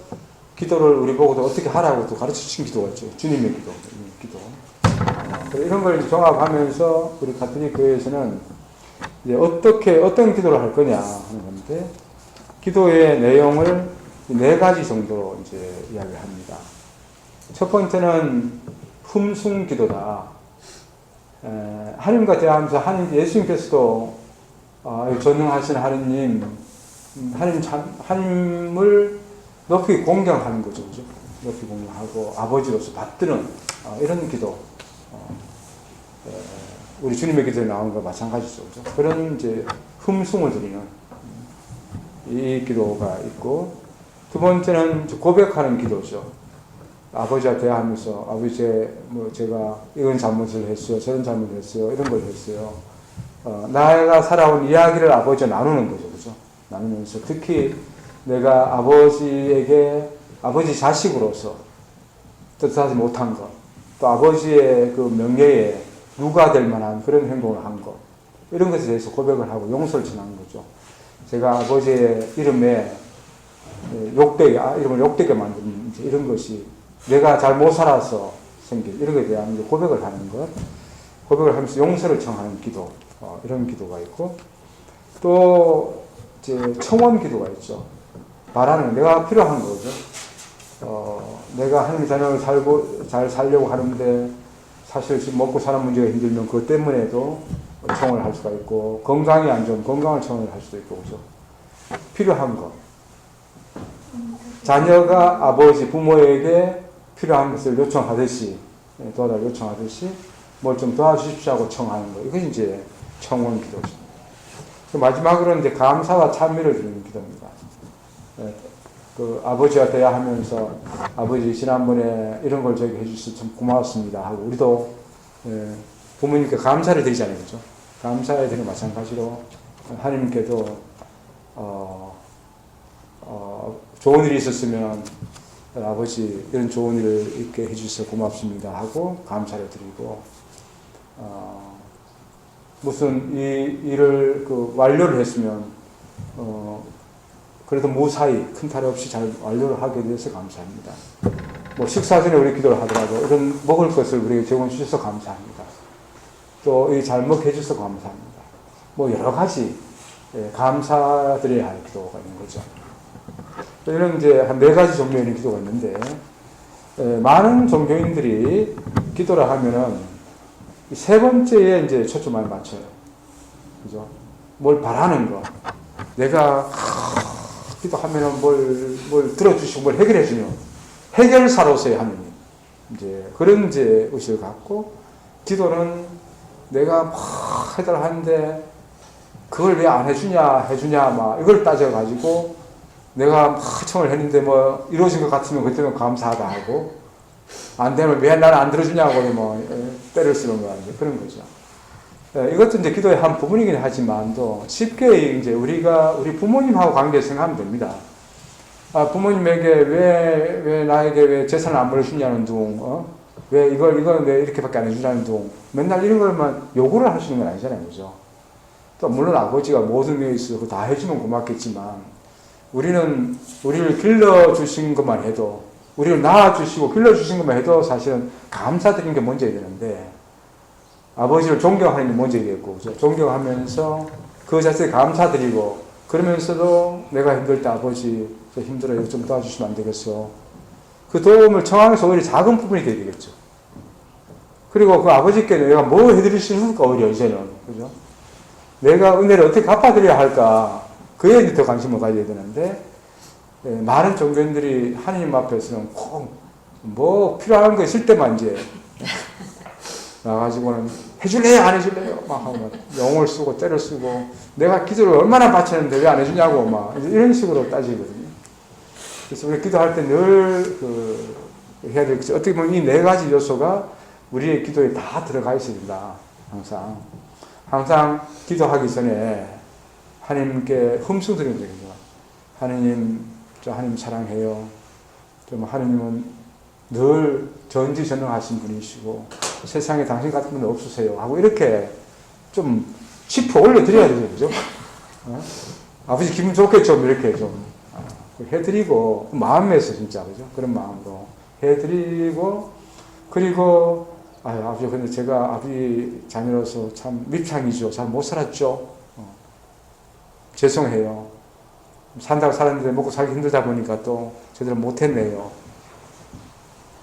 S1: 기도를 우리 보고도 어떻게 하라고 또 가르치신 기도가 있죠. 주님의 기도. 이런 걸 종합하면서 우리 가톨릭 교회에서는 이제 어떤 기도를 할 거냐 하는 건데, 기도의 내용을 4가지 정도로 이제 이야기를 합니다. 첫 번째는 흠숭 기도다. 하나님과 대화하면서 예수님께서도 전능하신 하나님, 하나님을 높이 공경하는 거죠. 그죠? 높이 공경하고 아버지로서 받드는 이런 기도. 우리 주님의 기도에 나오는 것과 마찬가지죠. 그죠? 그런 이제 흠숭을 드리는 이 기도가 있고, 두 번째는 고백하는 기도죠. 아버지와 대화하면서 아버지 제가 이런 잘못을 했어요. 저런 잘못을 했어요. 이런 걸 했어요. 내가 살아온 이야기를 아버지와 나누는 거죠. 그죠? 나누면서 특히 내가 아버지에게 아버지 자식으로서 뜻하지 못한 것, 또 아버지의 그 명예에 누가 될 만한 그런 행동을 한 것, 이런 것에 대해서 고백을 하고 용서를 전하는 거죠. 제가 아버지의 이름에 이름을 욕되게 만든 이런 것이 내가 잘 못 살아서 생긴 이런 것에 대한 고백을 하는 것, 고백을 하면서 용서를 청하는 기도, 이런 기도가 있고, 또 이제 청원 기도가 있죠. 말하는 내가 필요한 거죠. 내가 하나님 자녀를 잘 살려고 하는데 사실 지금 먹고 사는 문제가 힘들면 그것 때문에도 청원을 할 수가 있고, 건강이 안 좋으면 건강을 청원을 할 수도 있고, 그죠. 필요한 거. 자녀가 아버지, 부모에게 필요한 것을 요청하듯이, 도와달라고 요청하듯이 뭘 좀 도와주십시오 하고 청하는 거. 이것이 이제 청원 기도죠. 마지막으로 이제 감사와 찬미를 드리는 기도입니다. 그 아버지와 대화하면서 아버지 지난번에 이런 걸 저에게 해주셔서 참 고마웠습니다 하고, 우리도 부모님께 감사를 드리잖아요, 그죠? 감사의 드리는 마찬가지로 하나님께도 좋은 일이 있었으면 아버지 이런 좋은 일을 있게 해주셔서 고맙습니다 하고 감사를 드리고, 무슨 이 일을 완료를 했으면 그래도 무사히 큰 탈 없이 잘 완료를 하게 돼서 감사합니다. 뭐 식사 전에 우리 기도를 하더라도 이런 먹을 것을 우리에게 제공해 주셔서 감사합니다. 또 이 잘 먹게 해주셔서 감사합니다. 뭐 여러 가지 감사드려야 할 기도가 있는 거죠. 이런 이제 한 4가지 종류의 있는 기도가 있는데, 많은 종교인들이 기도를 하면은 세 번째에 이제 초점을 맞춰요. 그죠? 뭘 바라는 거. 내가 기도하면은 뭘 들어주시고 뭘 해결해주면 해결사로서의 하느님. 이제 그런 이제 의식을 갖고, 기도는 내가 막 해달하는데 그걸 왜 안 해주냐 막 이걸 따져가지고 내가 막 청을 했는데 뭐 이루어진 것 같으면 그때는 감사하다 하고, 안 되면 왜 나는 안 들어주냐고 뭐 때를 쓰는 거 아니에요. 그런 거죠. 이것도 이제 기도의 한 부분이긴 하지만도 쉽게 이제 우리 부모님하고 관계 생각하면 됩니다. 부모님에게 왜 나에게 왜 재산을 안 벌어주냐는 둥, 왜 이걸 왜 이렇게밖에 안 해주냐는 둥, 맨날 이런 걸만 요구를 하시는 건 아니잖아요, 그죠? 또 물론 아버지가 모든 게 있어서 다 해주면 고맙겠지만, 우리는 우리를 길러주신 것만 해도, 우리를 낳아주시고 길러주신 것만 해도 사실은 감사드리는 게 먼저야 되는데, 아버지를 존경하는 게 먼저이겠고, 그죠? 존경하면서 그 자체에 감사드리고, 그러면서도 내가 힘들 때 아버지 저 힘들어요, 좀 도와주시면 안 되겠어. 그 도움을 청하면서 오히려 작은 부분이 돼야 되겠죠. 그리고 그 아버지께 내가 뭐 해드릴 수 있을까, 오히려 이제는. 그죠? 내가 은혜를 어떻게 갚아드려야 할까, 그에 이제 더 관심을 가져야 되는데, 많은 종교인들이 하나님 앞에서는 꼭 필요한 거 있을 때만 이제 나가지고는 해줄래요 안 해줄래요 막 하고 영을 쓰고 때를 쓰고, 내가 기도를 얼마나 바쳤는데 왜 안 해주냐고 막 이런 식으로 따지거든요. 그래서 우리 기도할 때 늘 해야 될 것이, 어떻게 보면 이 4가지 요소가 우리의 기도에 다 들어가 있어야 된다. 항상 기도하기 전에 하나님께 흠숭드리는 거죠. 하나님, 저 하나님 사랑해요. 좀 하나님은 늘 전지전능하신 분이시고 세상에 당신 같은 분은 없으세요 하고 이렇게 좀 짚어 올려드려야 되죠, 그죠? 아버지 기분 좋게 좀 이렇게 좀 해드리고, 마음에서 진짜, 그죠? 그런 마음으로 해드리고, 그리고 아버지, 근데 제가 아버지 자녀로서 참 밉상이죠. 잘 못 살았죠. 죄송해요. 산다고 살았는데 먹고 살기 힘들다 보니까 또 제대로 못했네요.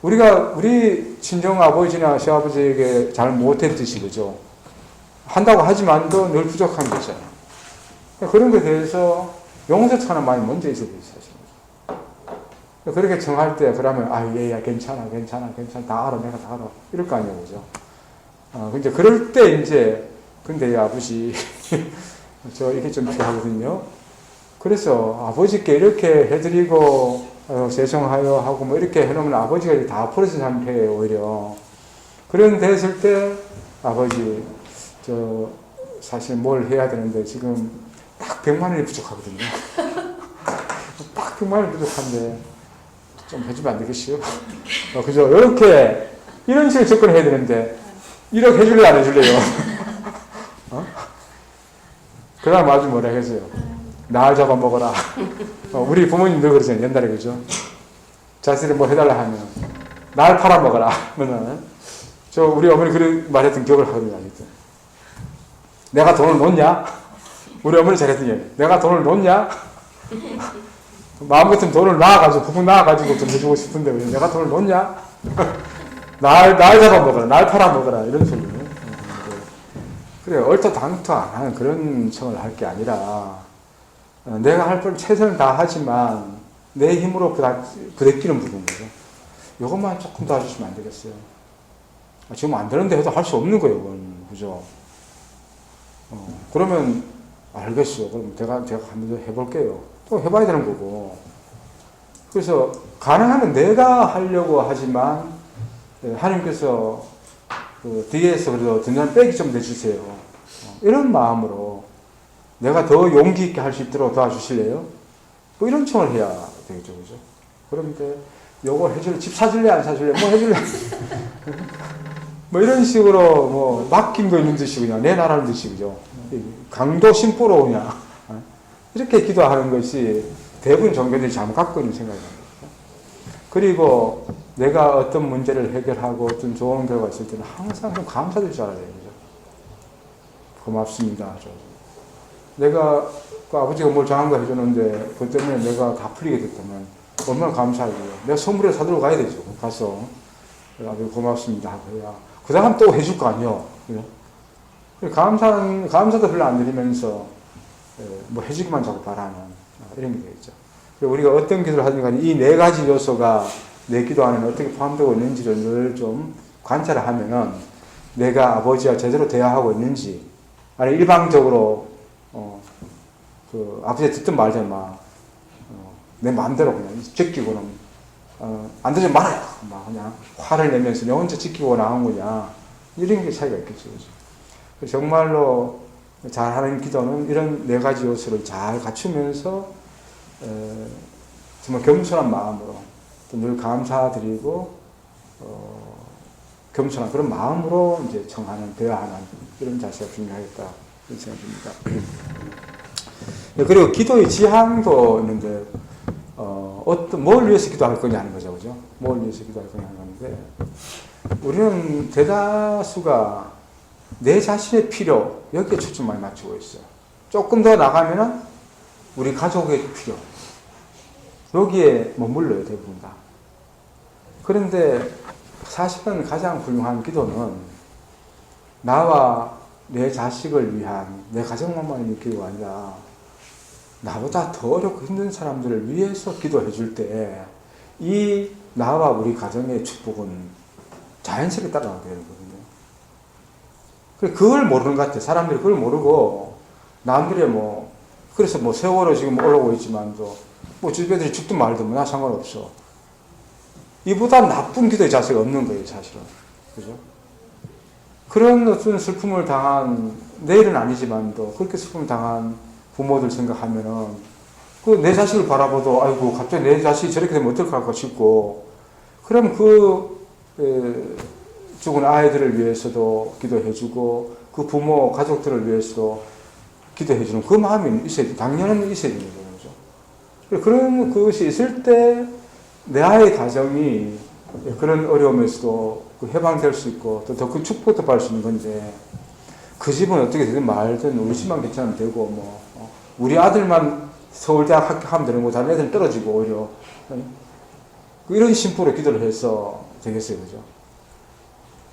S1: 우리 친정 아버지나 시아버지에게 잘 못했듯이, 그죠? 한다고 하지만도 늘 부족한 거잖아요. 그런 것에 대해서 용서하는 마음이 먼저 있어야 돼요, 사실. 그렇게 청할 때, 그러면, 얘야, 괜찮아. 다 알아, 내가 다 알아. 이럴 거 아니에요, 그죠? 근데 그럴 때 이제, 근데 아버지, 저 이렇게 좀 이렇게 하거든요. 그래서 아버지께 이렇게 해드리고, 죄송하여 하고 뭐 이렇게 해놓으면 아버지가 다 풀어진 상태예요, 오히려. 그런 됐을 때, 아버지, 사실 뭘 해야 되는데 지금 딱 100만 원이 부족하거든요. 딱 100만 원이 부족한데, 좀 해주면 안 되겠어요? 그죠? 이렇게, 이런 식으로 접근해야 되는데, 이렇게 해줄래, 안 해줄래요? 그 다음 아주 뭐라 했어요? 날 잡아먹어라. 우리 부모님도 그러잖아요. 옛날에 그죠? 자식이 뭐 해달라 하면, 날 팔아먹어라. 그러면, 우리 어머니 그런 말했던 기억을 하거든요. 아직도. 내가 돈을 놓냐? 우리 어머니 잘했던 얘기. 내가 돈을 놓냐? 마음 같으면 돈을 낳아가지고, 부부 낳아가지고 좀 해주고 싶은데, 내가 돈을 놓냐? 날 잡아먹어라. 날 팔아먹어라. 이런 소리. 그래, 얼토당토한 그런 청을 할 게 아니라, 내가 할 걸 최선을 다하지만, 내 힘으로 부대끼는 부분이죠. 이것만 조금 더 해주시면 안 되겠어요? 지금 안 되는데 해도 할 수 없는 거예요, 그건. 그죠? 그러면, 알겠어요. 그럼 제가 한번 해볼게요. 또 해봐야 되는 거고. 그래서, 가능하면 내가 하려고 하지만, 하나님께서, 뒤에서 그래도 든든한 백이 좀 내주세요. 이런 마음으로, 내가 더 용기 있게 할 수 있도록 도와주실래요? 뭐 이런 청을 해야 되겠죠, 그죠? 그런데, 요거 해줄래? 집 사줄래? 안 사줄래? 뭐 해줄래? 뭐 이런 식으로 뭐 맡김도 있는 듯이 그냥 내놔라는 듯이 그죠? 강도 심보로 그냥 이렇게 기도하는 것이 대부분 종교들이 잘못 갖고 있는 생각입니다. 그리고 내가 어떤 문제를 해결하고 어떤 좋은 결과가 있을 때는 항상 좀 감사드릴 줄 알아야 돼요. 그죠? 고맙습니다. 내가 그 아버지가 뭘 정한 거 해줬는데 그것 때문에 내가 다 풀리게 됐다면 얼마나 감사하고요. 내가 선물을 사들고 가야 되죠. 가서 아버지 고맙습니다 하고 해야 그 다음 또 해줄 거 아니요. 감사도 별로 안 드리면서 뭐 해주기만 자꾸 바라는 이런 게 되겠죠. 우리가 어떤 기도를 하든 간에 이 네 가지 요소가 내 기도 안에 어떻게 포함되고 있는지를 늘 좀 관찰을 하면은 내가 아버지와 제대로 대화하고 있는지 아니 일방적으로 그 아버지 듣든 말든 내 마음대로 그냥 제끼고는 안 되지 말아요. 막 그냥 화를 내면서 내 혼자 지키고 나온 거냐 이런 게 차이가 있겠죠. 그렇죠? 정말로 잘하는 기도는 이런 네 가지 요소를 잘 갖추면서 정말 겸손한 마음으로 또 늘 감사드리고 겸손한 그런 마음으로 이제 청하는 대화하는 이런 자세가 중요하겠다 이런 생각입니다. 그리고 기도의 지향도 있는데 뭘 위해서 기도할 거냐 하는 거죠, 그죠? 뭘 위해서 기도할 거냐 하는 건데 우리는 대다수가 내 자신의 필요 여기에 초점 많이 맞추고 있어요. 조금 더 나가면은 우리 가족의 필요 여기에 머물러요, 대부분 다. 그런데 사실은 가장 훌륭한 기도는 나와 내 자식을 위한 내 가족만만 있는 기도가 아니라 나보다 더 어렵고 힘든 사람들을 위해서 기도해 줄 때 이 나와 우리 가정의 축복은 자연스럽게 따라가게 되는 거거든요. 그걸 모르는 것 같아요. 사람들이 그걸 모르고 남들의 그래서 세월호 지금 올라오고 있지만도 주변들이 죽든 말든 나 상관없어. 이보다 나쁜 기도의 자세가 없는 거예요, 사실은. 그죠? 그런 어떤 슬픔을 당한, 내일은 아니지만도 그렇게 슬픔을 당한 부모들 생각하면은 내 자식을 바라보도 아이고 갑자기 내 자식이 저렇게 되면 어떡할까 싶고 그럼 죽은 아이들을 위해서도 기도해주고 그 부모 가족들을 위해서도 기도해주는 그 마음이 있어야 돼. 당연히 있어야 되는 거죠. 그런 것이 있을 때 내 아이의 가정이 그런 어려움에서도 해방될 수 있고 또 더 큰 축복도 받을 수 있는 건데 그 집은 어떻게 되든 말든 우리 집만 괜찮으면 되고 우리 아들만 서울대학 합격하면 되는 거 다른 애들은 떨어지고 오히려 이런 심보로 기도를 해서 되겠어요, 그죠?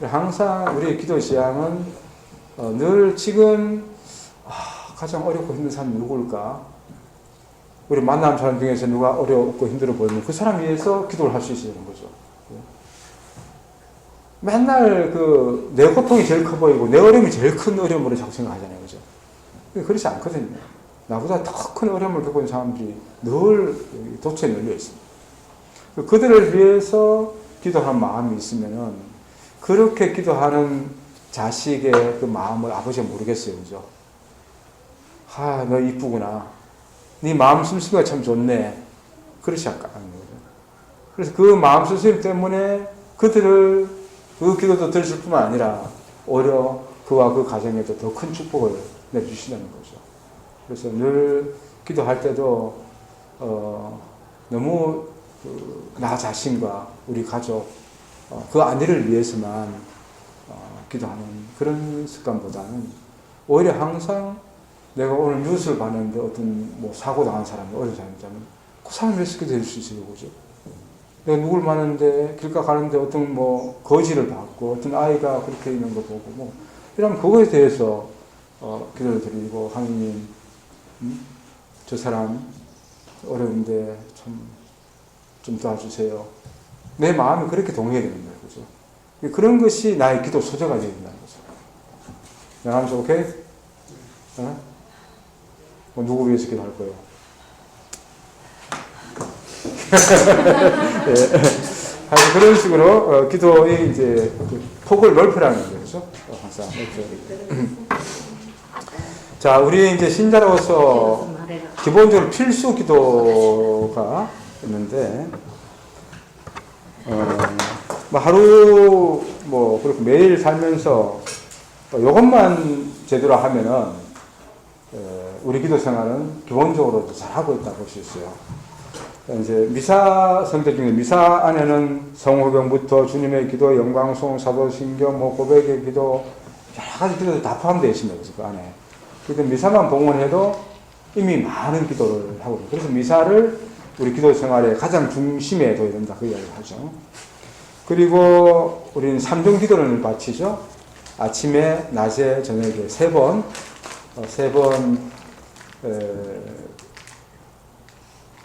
S1: 항상 우리의 기도 지향은 늘 지금 가장 어렵고 힘든 사람이 누구일까? 우리 만나는 사람 중에서 누가 어렵고 힘들어 보이면 그 사람 위해서 기도를 할 수 있어야 되는 거죠. 맨날 내 고통이 제일 커 보이고 내 어려움이 제일 큰 어려움으로 자꾸 생각하잖아요, 그죠? 그렇지 않거든요. 나보다 더 큰 어려움을 겪고 있는 사람들이 늘 도처에 널려 있습니다. 그들을 위해서 기도하는 마음이 있으면은 그렇게 기도하는 자식의 그 마음을 아버지가 모르겠어요, 그죠? 너 이쁘구나. 네 마음 씀씀이가 참 좋네. 그렇지 않는 거죠. 그래서 그 마음 수심 때문에 그들을 그 기도도 들으실 뿐만 아니라 오히려 그와 그 가정에도 더 큰 축복을 내주신다는 거죠. 그래서 늘 기도할 때도 너무 나 자신과 우리 가족 그 안위를 위해서만 기도하는 그런 습관보다는 오히려 항상 내가 오늘 뉴스를 봤는데 어떤 뭐 사고 당한 사람이 어려운 사람이 있다면 그 사람을 위해서 기도할 수 있어요, 그죠? 내가 누굴 만났는데 길가 가는데 어떤 뭐 거지를 받고 어떤 아이가 그렇게 있는 거 보고 뭐 이러면 그거에 대해서 기도를 드리고 하느님 저 사람 어려운데 참 좀 도와주세요. 내 마음이 그렇게 동해야 되는 거예요, 그죠? 그런 것이 나의 기도 소재가 되어야 된다는 거죠. 내가 하면서 오케이? 뭐 누구 위해서 기도할 거예요? 예. 아주 그런 식으로 기도의 이제 그 폭을 넓히라는 거죠. 항상 자, 우리 이제 신자로서 기본적으로 필수 기도가 있는데 뭐 하루 뭐 그렇게 매일 살면서 이것만 제대로 하면은 우리 기도 생활은 기본적으로 잘하고 있다고 볼 수 있어요. 이제 미사 성대 중에 미사 안에는 성호경부터 주님의 기도, 영광송, 사도신경, 뭐 고백의 기도 여러 가지 기도들이 다 포함되어 있습니다. 그 안에. 그런데 미사만 봉헌해도 이미 많은 기도를 하고 있어요. 그래서 미사를 우리 기도 생활의 가장 중심에 둬야 된다 그 이야기를 하죠. 그리고 우리는 3종 기도를 바치죠. 아침에, 낮에, 저녁에 3번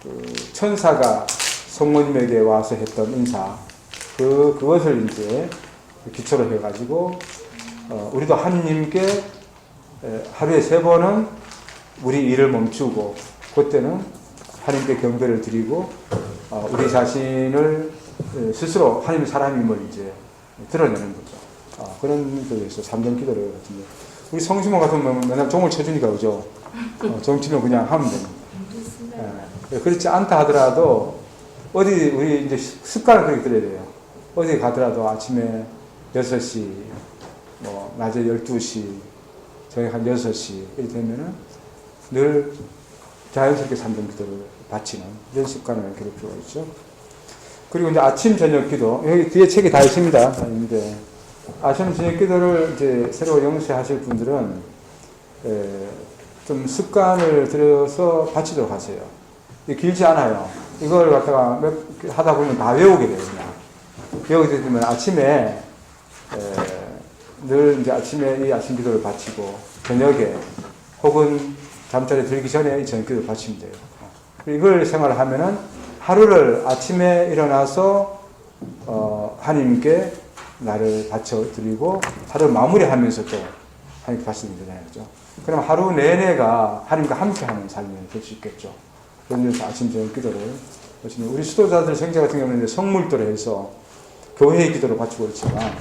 S1: 그 천사가 성모님에게 와서 했던 인사 그것을 이제 기초로 해가지고 우리도 하느님께 하루에 3번은 우리 일을 멈추고 그때는 하나님께 경배를 드리고 우리 자신을 스스로 하나님의 사람임을 이제 드러내는 거죠. 그런 거에서 3종 기도를 같은데 우리 성심원 같은 경우는 맨날 종을 쳐주니까 그죠. 종 치면 그냥 하면 됩니다. 그렇지 않다 하더라도 어디 우리 이제 습관을 그렇게 들여야 돼요. 어디 가더라도 아침에 6시, 뭐 낮에 12시, 저녁 한 6시 이렇게 되면은 늘 자연스럽게 3종 기도를 바치는 이런 습관을 기를 필요가 있죠. 그리고 이제 아침 저녁 기도 여기 뒤에 책이 다 있습니다. 있는데 아침 저녁 기도를 이제 새로 영세하실 분들은 좀 습관을 들여서 바치도록 하세요. 길지 않아요. 이걸 갖다가 하다 보면 다 외우게 돼요, 그냥. 외우게 되면 아침에, 늘 이제 아침에 이 아침 기도를 바치고, 저녁에, 혹은 잠자리에 들기 전에 이 저녁 기도를 바치면 돼요. 이걸 생활하면은 하루를 아침에 일어나서, 하나님께 나를 바쳐드리고, 하루를 마무리하면서 또 하나님께 바치면 되잖아요. 그죠? 그럼 하루 내내가 하나님과 함께 하는 삶이 될 수 있겠죠. 그래서 아침 저녁 기도를 하시면 우리 수도자들 생자 같은 경우는 성물도를 해서 교회의 기도를 바치고 있지만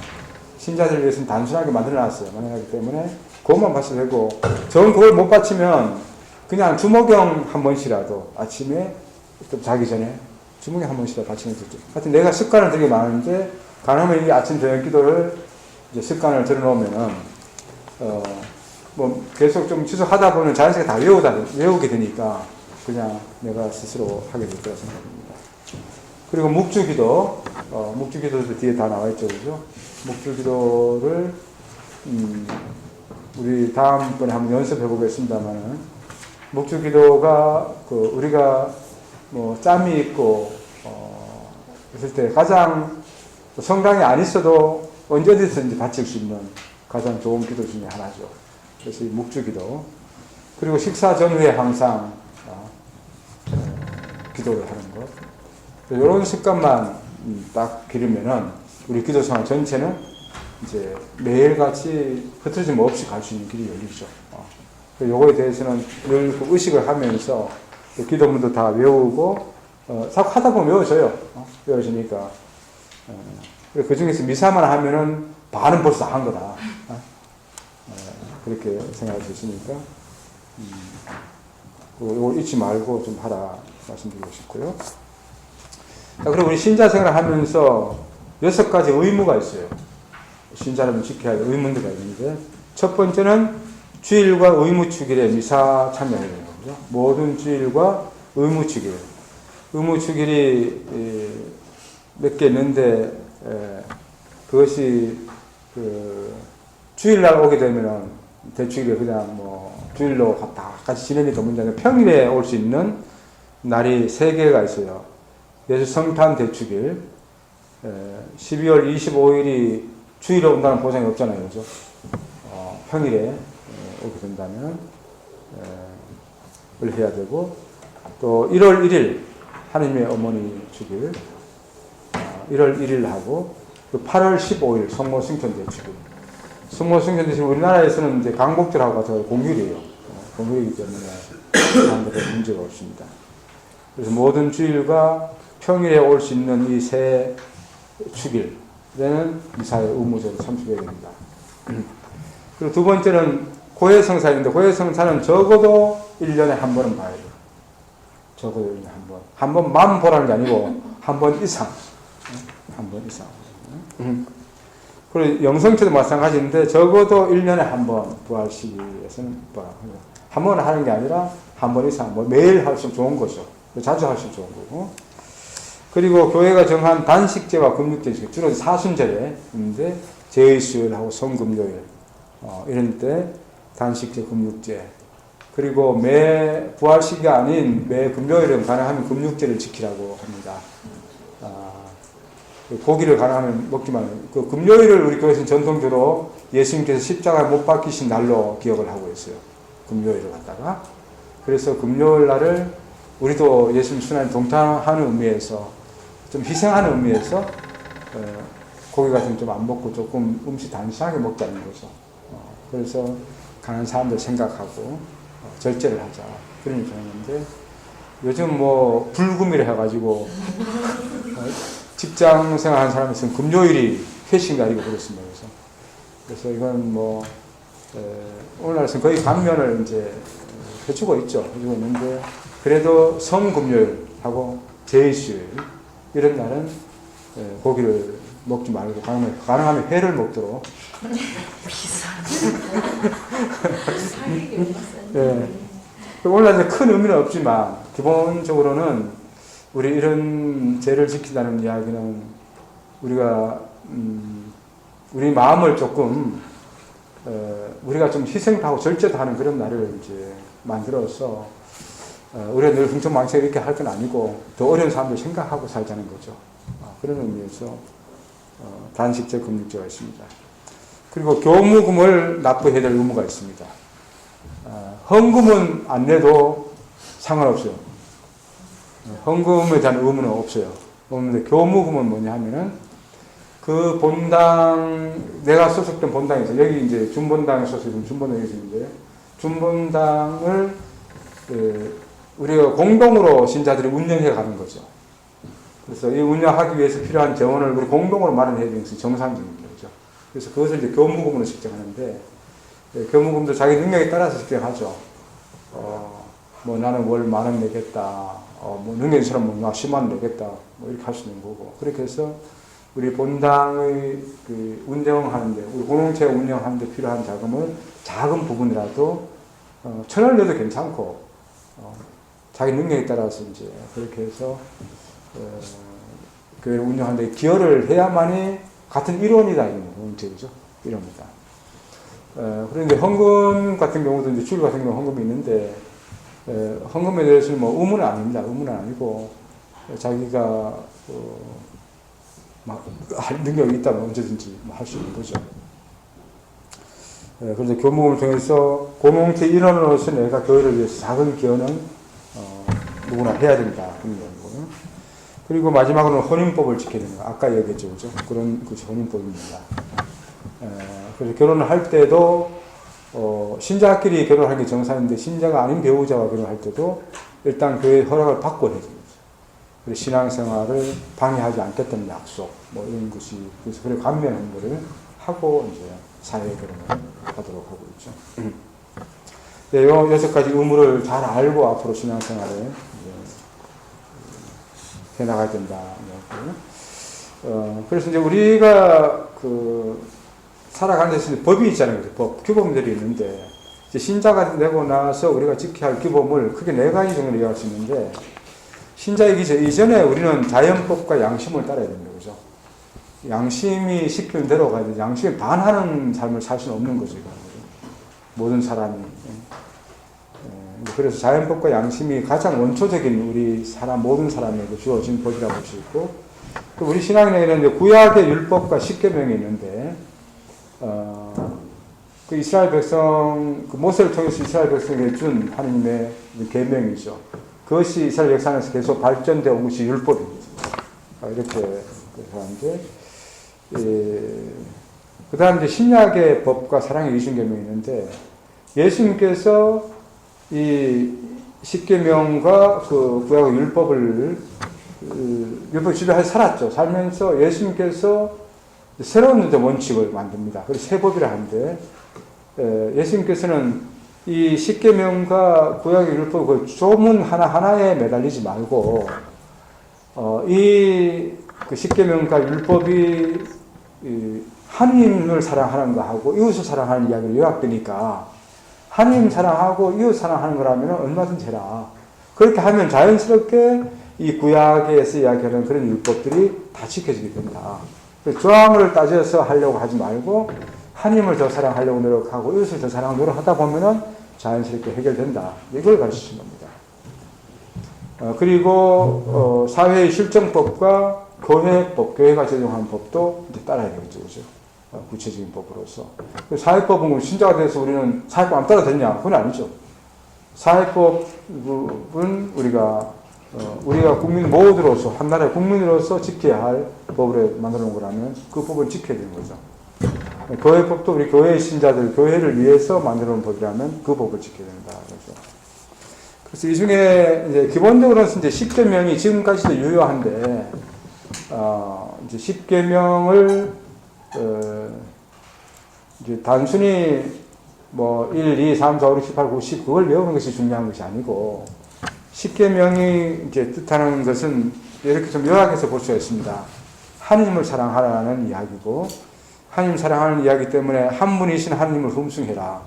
S1: 신자들을 위해서는 단순하게 만들어놨어요. 만들어놨기 때문에 그것만 바쳐도 되고 전 그걸 못 바치면 그냥 주모경 한 번씩이라도 아침에 또 자기 전에 주모경 한 번씩이라도 바치면 되죠. 하여튼 내가 습관을 되게 많은데 가능하면 이 아침 저녁 기도를 이제 습관을 들어놓으면은 뭐 계속 좀 지속하다 보면 자연스럽게 다 외우게 되니까 그냥 내가 스스로 하게 될 거라 생각합니다. 그리고 묵주기도, 묵주기도도 뒤에 다 나와 있죠, 그죠? 묵주기도를 우리 다음번에 한번 연습해 보겠습니다만은 묵주기도가 우리가 뭐 짬이 있고 있을 때 가장 성당이 안 있어도 언제 어디서든지 바칠 수 있는 가장 좋은 기도 중에 하나죠. 그래서 이 묵주기도. 그리고 식사 전후에 항상 기도를 하는 것. 이런 습관만 딱 기르면은 우리 기도 생활 전체는 이제 매일같이 흐트러짐 없이 갈 수 있는 길이 열리죠. 요거에 대해서는 늘 의식을 하면서 기도문도 다 외우고, 자꾸 하다 보면 외워져요. 외워지니까. 그 중에서 미사만 하면은 반은 벌써 한 거다. 그렇게 생각할 수 있으니까. 이걸 잊지 말고 좀 하라 말씀드리고 싶고요. 자, 그리고 우리 신자 생활을 하면서 6가지 의무가 있어요. 신자라면 지켜야 할 의무가 있는데, 첫 번째는 주일과 의무축일에 미사 참여해야 되는 거죠. 모든 주일과 의무축일. 의무축일이 몇 개 있는데, 그것이 주일날 오게 되면은 대축일에 그냥 뭐 주일로 다 같이 지내니 더 문제는 평일에 올 수 있는 날이 3개가 있어요. 예수 성탄 대축일, 12월 25일이 주일에 온다는 보장이 없잖아요. 그죠? 평일에 오게 된다면, 을 해야 되고, 또 1월 1일, 하느님의 어머니 축일, 1월 1일 하고, 또 8월 15일, 성모 승천 대축일. 성모 승천 대축일, 우리나라에서는 이제 강복절하고 같아서 공휴일이에요. 공휴일이기 때문에 사람들의 문제가 없습니다. 그래서 모든 주일과 평일에 올 수 있는 이 세 축일에는 미사에 의무적으로 참석해야 됩니다. 그리고 두 번째는 고해성사인데, 고해성사는 적어도 1년에 한 번은 봐야 돼요. 적어도 1년에 한 번. 한 번만 보라는 게 아니고, 한 번 이상. 한 번 이상. 그리고 영성체도 마찬가지인데, 적어도 1년에 한 번, 부활 시기에서는 보라. 한 번 하는 게 아니라, 한 번 이상. 뭐 매일 할수록 좋은 거죠. 자주 할수록 좋은 거고. 그리고 교회가 정한 단식제와 금육제, 주로 사순절에 있는데, 제의수요일하고 성금요일, 이런 때 단식제, 금육제. 그리고 매 부활 시기가 아닌 매 금요일은 가능하면 금육제를 지키라고 합니다. 고기를 가능하면 먹지만, 그 금요일을 우리 교회에서는 전통적으로 예수님께서 십자가에 못 박히신 날로 기억을 하고 있어요. 금요일을 갖다가. 그래서 금요일 날을 우리도 예수님 순환에 동참하는 의미에서, 좀 희생하는 의미에서 고기 같은 거 좀 안 먹고 조금 음식 단순하게 먹자는 거죠. 그래서 가난한 사람들 생각하고 절제를 하자, 그런 입장이었는데, 요즘 뭐 불금이라 해가지고 직장 생활하는 사람에서는 금요일이 회식 날이고 그렇습니다. 그래서 이건 뭐 오늘날에서는 거의 감면을 이제 해주고 있죠. 해주고 있는데, 그래도 성금요일하고 제의수요일 이런 날은 고기를 먹지 말고 가능하면 회를 먹도록. 예. 오늘날 큰 의미는 없지만 기본적으로는 우리 이런 제를 지킨다는 이야기는 우리가 우리 마음을 조금 우리가 좀 희생도 하고 절제도 하는 그런 날을 이제 만들어서 우리가 늘 흥청망청 이렇게 할 건 아니고 더 어려운 사람들 생각하고 살자는 거죠. 그런 의미에서 단식제, 금육제가 있습니다. 그리고 교무금을 납부해야 될 의무가 있습니다. 헌금은 안 내도 상관없어요. 헌금에 대한 의무는 없어요. 그런데 교무금은 뭐냐 하면은 그 본당, 내가 소속된 본당에서, 여기 이제 준본당에 소속된 준본당에 있는데, 준본당을 우리가 공동으로 신자들이 운영해 가는 거죠. 그래서 이 운영하기 위해서 필요한 재원을 우리 공동으로 마련해야 되는 것이 정상적인 거죠. 그래서 그것을 이제 교무금으로 책정하는데, 교무금도 자기 능력에 따라서 책정하죠. 뭐 나는 월 10,000원 내겠다. 뭐 능력인 사람은 나 100,000원 내겠다. 뭐 이렇게 할 수 있는 거고. 그렇게 해서 우리 본당의 그 운영하는데, 우리 공동체가 운영하는데 필요한 자금을 작은 부분이라도 1,000원을 내도 괜찮고, 자기 능력에 따라서 이제 그렇게 해서 교회를 운영하는데 기여를 해야만이 같은 일원이다, 이런 공동체죠. 이럽니다. 그런데 헌금 같은 경우도 이제 주일 같은 경우 헌금이 있는데, 헌금에 대해서는 뭐 의무는 아닙니다. 의무는 아니고 자기가 막 할 능력이 있다면 언제든지 할 수 있는 거죠. 그래서 교무금을 통해서 공동체 일원으로서 내가 교회를 위해서 작은 기여는 누구나 해야 된다, 그런 거고요. 그리고 마지막으로는 혼인법을 지켜야 된다. 아까 얘기했죠, 그죠? 그런 것이 혼인법입니다. 그래서 결혼을 할 때도 신자끼리 결혼하는 게 정상인데, 신자가 아닌 배우자와 결혼할 때도 일단 교회 허락을 받고 해야 됩니다. 그리고 신앙생활을 방해하지 않겠다는 약속, 뭐 이런 것이, 그래서 그래 감면 행보를 하고 이제 사회 결혼을 하도록 하고 있죠. 네, 요 6가지 의무를 잘 알고 앞으로 신앙생활을 해나가야 된다. 그래서 이제 우리가 살아가는 데서 법이 있잖아요. 법, 규범들이 있는데, 이제 신자가 되고 나서 우리가 지켜야 할 규범을 크게 네 가지 정도로 이해할 수 있는데, 신자이기 이전에 우리는 자연법과 양심을 따라야 됩니다. 그죠? 양심이 시키는 대로 가야 돼. 양심에 반하는 삶을 살 수는 없는 거죠. 모든 사람이. 그래서 자연법과 양심이 가장 원초적인 우리 모든 사람에게 주어진 법이라고 볼 수 있고, 또 우리 신앙에는 이제 구약의 율법과 십계명이 있는데, 그 이스라엘 백성, 모세를 통해서 이스라엘 백성에게 준 하나님의 계명이죠. 그것이 이스라엘 역사에서 계속 발전되어 온 것이 율법입니다. 이렇게 하는데, 그 다음 이제 신약의 법과 사랑의 이순계명이 있는데, 예수님께서 이 십계명과 그 구약의 율법을 지도하여 살았죠. 살면서 예수님께서 새로운 원칙을 만듭니다. 그래서 새 법이라 하는데, 예수님께서는 이 십계명과 구약의 율법 그 조문 하나하나에 매달리지 말고, 그 십계명과 율법이 하나님을 사랑하는 거하고 이웃을 사랑하는 이야기로 요약되니까, 하나님 사랑하고 이웃 사랑하는 거라면 얼마든지 해라. 그렇게 하면 자연스럽게 이 구약에서 이야기하는 그런 율법들이 다 지켜지게 된다. 조항을 따져서 하려고 하지 말고 하나님을 더 사랑하려고 노력하고 이웃을 더 사랑하려고 노력하다 보면은 자연스럽게 해결된다. 이걸 가르치신 겁니다. 그리고 사회의 실정법과 교회법, 교회가 제정한 법도 이제 따라야 되겠죠. 그죠? 구체적인 법으로서. 사회법은 신자가 돼서 우리는 사회법 안 따라 됐냐? 그건 아니죠. 사회법은 우리가 국민 모두로서, 한 나라의 국민으로서 지켜야 할 법으로 만들어 놓은 거라면 그 법은 지켜야 되는 거죠. 교회법도 우리 교회의 신자들, 교회를 위해서 만들어 놓은 법이라면 그 법을 지켜야 된다. 그래서 이 중에 이제 기본적으로는 이제 십계명이 지금까지도 유효한데, 이제 십계명을 이제 단순히 뭐 1, 2, 3, 4, 5, 6, 7, 8, 9, 10 그걸 외우는 것이 중요한 것이 아니고, 십계명이 이제 뜻하는 것은 이렇게 좀 요약해서 볼 수가 있습니다. 하나님을 사랑하라는 이야기고, 하나님 사랑하는 이야기 때문에 한 분이신 하나님을 흠숭해라.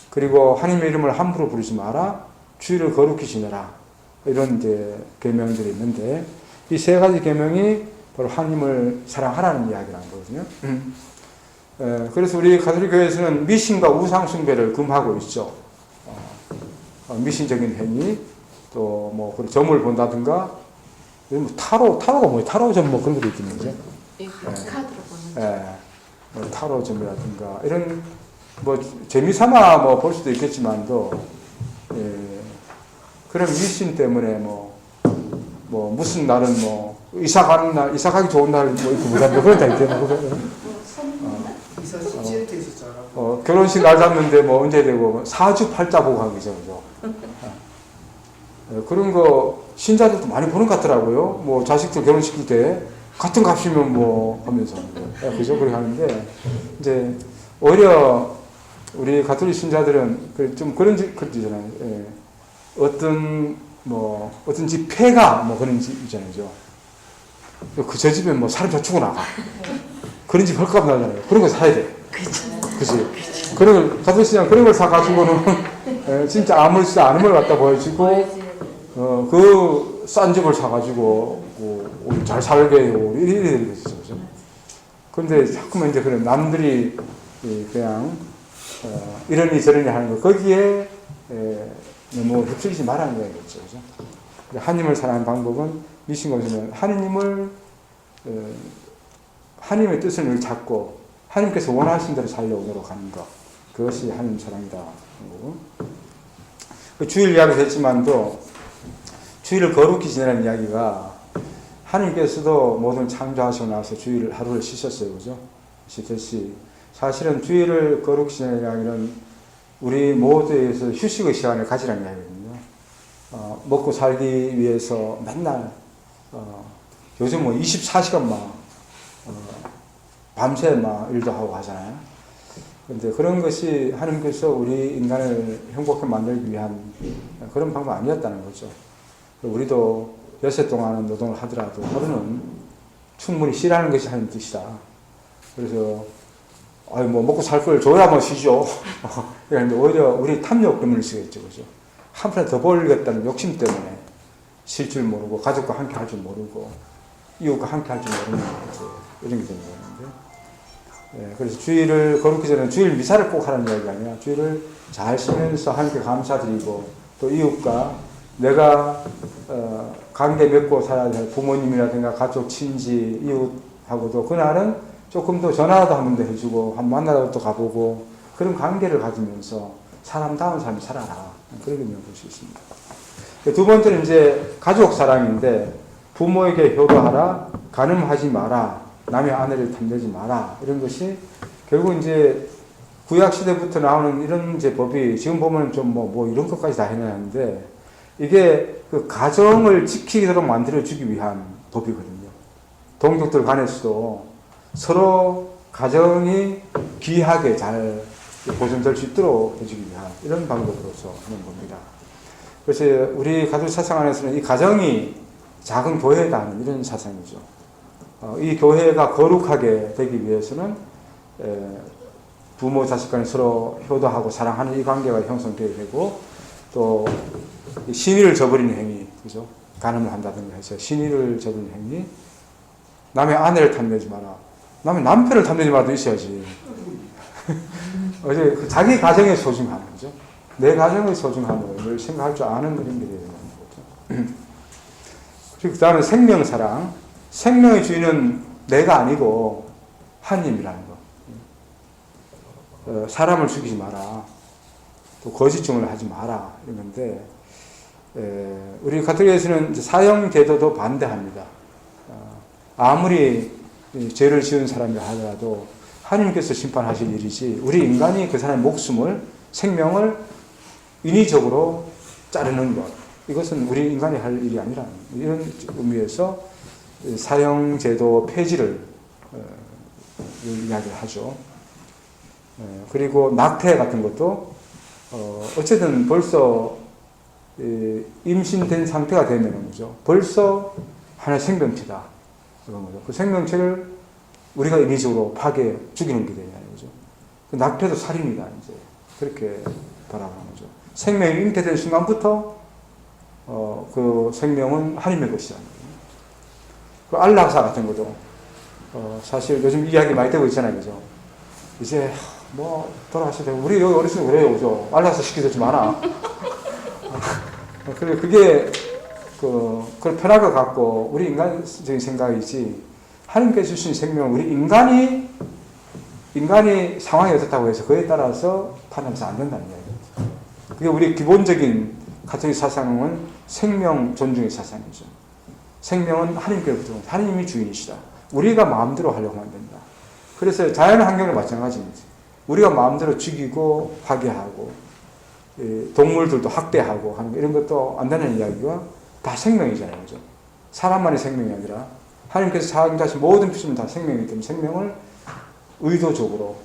S1: 그리고 하나님의 이름을 함부로 부르지 마라. 주의를 거룩히 지내라. 이런 이제 계명들이 있는데, 이 세 가지 계명이 바로 하나님을 사랑하라는 이야기라는 거거든요. 그래서 우리 가톨릭 교회에서는 미신과 우상 숭배를 금하고 있죠. 미신적인 행위, 또 뭐 점을 본다든가, 뭐 타로가 뭐예요? 타로점 뭐 그런 것도 있겠는데.
S3: 카드로 보는.
S1: 뭐 타로점이라든가 이런 뭐 재미삼아 뭐 볼 수도 있겠지만도, 그런 미신 때문에 뭐 무슨 날은 뭐 이사 가기 좋은 날 뭐 이렇게 뭐다 그런 다 있잖아요.
S2: 이사 시체한테 있었잖아.
S1: 결혼식 날 잡는데 뭐 언제 되고 사주팔자 보고 하는 거죠, 그죠? 그런 거 신자들도 많이 보는 것 같더라고요. 뭐 자식들 결혼시킬 때 같은 값이면 뭐 하면서 그죠? 그렇게 하는데, 이제 오히려 우리 가톨릭 신자들은 좀 그런 짓잖아요. 어떤 집 폐가 뭐 그런 집 있잖아요. 저 집에 뭐 사람 다 죽어나가. 그런 집 헐값 나잖아요. 그런 거 사야 돼. 그치? 그런 걸, 가톨릭 신자 그런 걸 사가지고는 진짜 아무렇지도 않은 걸 갖다 보여주고, 그 싼 집을 사가지고 우리 잘 살게 하고 이래야 되겠죠. 그런데 자꾸만 이제 그런 남들이 그냥 이러니 저러니 하는 거, 거기에 너무 휩쓸리지 말라는 거겠죠. 그죠? 하나님을 사랑하는 방법은 미신 것이면 하나님의 뜻을 늘 찾고 하나님께서 원하신 대로 살려고 노력하는 것, 그것이 하나님 사랑이다. 주일 이야기도 했지만도, 주일을 거룩히 지내라는 이야기가, 하나님께서도 모든 창조하시고 나서 주일을 하루를 쉬셨어요. 그죠? 쉬듯이 사실은 주일을 거룩히 지내라는 이야기는 우리 모두에서 휴식의 시간을 가지라는 이야기거든요. 먹고 살기 위해서 맨날 요즘 뭐 24시간 막 밤새 막 일도 하고 하잖아요. 그런데 그런 것이 하나님께서 우리 인간을 행복하게 만들기 위한 그런 방법 아니었다는 거죠. 우리도 엿새 동안은 노동을 하더라도 하루는 충분히 쉬라는 것이 하는 뜻이다. 그래서 뭐 먹고 살 걸 줘야만 쉬죠. 그런데 오히려 우리 탐욕 때문일 수가 있죠, 그죠? 한 푼에 더 벌겠다는 욕심 때문에 쉴 줄 모르고 가족과 함께 할 줄 모르고 이웃과 함께 할 줄 모르는 이런 게 되는 거였는데, 예, 그래서 주일을 거룩히 전에 주일 미사를 꼭 하라는 이야기가 아니라 주일을 잘 쉬면서 하나님께 감사드리고 또 이웃과 내가 관계 맺고 살아야 할 부모님이라든가 가족, 친지, 이웃하고도 그날은 조금 더 전화도 한 번 더 해주고 한 번 만나러 또 가보고 그런 관계를 가지면서 사람다운 삶을 살아라. 그런 의미를 볼 수 있습니다. 두 번째는 이제 가족 사랑인데 부모에게 효도하라, 간음하지 마라, 남의 아내를 탐내지 마라 이런 것이 결국 이제 구약 시대부터 나오는 이런 이제 법이 지금 보면 좀 뭐 이런 것까지 다 해놨는데 이게 그 가정을 지키도록 만들어주기 위한 법이거든요. 동족들 간에서도 서로 가정이 귀하게 잘 보존될 수 있도록 해주기 위한 이런 방법으로서 하는 겁니다. 그래서 우리 가족 사상 안에서는 이 가정이 작은 교회다 하는 이런 사상이죠. 이 교회가 거룩하게 되기 위해서는 부모 자식 간에 서로 효도하고 사랑하는 이 관계가 형성되어야 되고 또 신의를 저버리는 행위, 그죠? 간음을 한다든가 해서 신의를 저버리는 행위, 남의 아내를 탐내지 마라. 남의 남편을 탐내지 마라도 있어야지. 어제 자기 가정의 소중함, 그죠? 내 가정의 소중함을 생각할 줄 아는 그런 게 되는 거죠. 그리고 그 다음에 생명사랑. 생명의 주인은 내가 아니고 하나님이라는 거. 사람을 죽이지 마라. 또 거짓 증언을 하지 마라. 이런 건데, 우리 가톨릭에서는 사형 제도도 반대합니다. 아무리 죄를 지은 사람이라 하더라도 하나님께서 심판하실 일이지 우리 인간이 그 사람의 목숨을 생명을 인위적으로 자르는 것 이것은 우리 인간이 할 일이 아니라는 이런 의미에서 사형제도 폐지를 이야기를 하죠. 그리고 낙태 같은 것도 어쨌든 벌써 임신된 상태가 되면 거죠. 벌써 하나의 생명체다. 그런 거죠. 그 생명체를 우리가 인위적으로 파괴 죽이는 게 되냐 이거죠. 그 낙태도 살인이다 이제 그렇게 바라보는 거죠. 생명이 잉태된 순간부터 그 생명은 하나님의 것이라는 거예요. 그 안락사 같은 것도 사실 요즘 이야기 많이 되고 있잖아요, 그죠? 이제 뭐 돌아가셔도 되고 우리 여기 어르신 그래요, 그죠? 안락사 시키지 마라. 그래 그게 그걸 편할 것 같고 우리 인간적인 생각이지 하나님께서 주신 생명은 우리 인간이 상황이 어떻다고 해서 그에 따라서 판단해서 안 된다는 이야기죠. 그게 우리 기본적인 가톨릭 사상은 생명 존중의 사상이죠. 생명은 하나님께로부터 하나님이 주인이시다. 우리가 마음대로 하려고 하면 된다. 그래서 자연 환경도 마찬가지입니다. 우리가 마음대로 죽이고 파괴하고 동물들도 학대하고 하는 이런 것도 안 되는 이야기가 다 생명이잖아요, 그죠? 사람만의 생명이 아니라 하나님께서 창조하신 모든 피조물 다 생명이기 때문에 생명을 의도적으로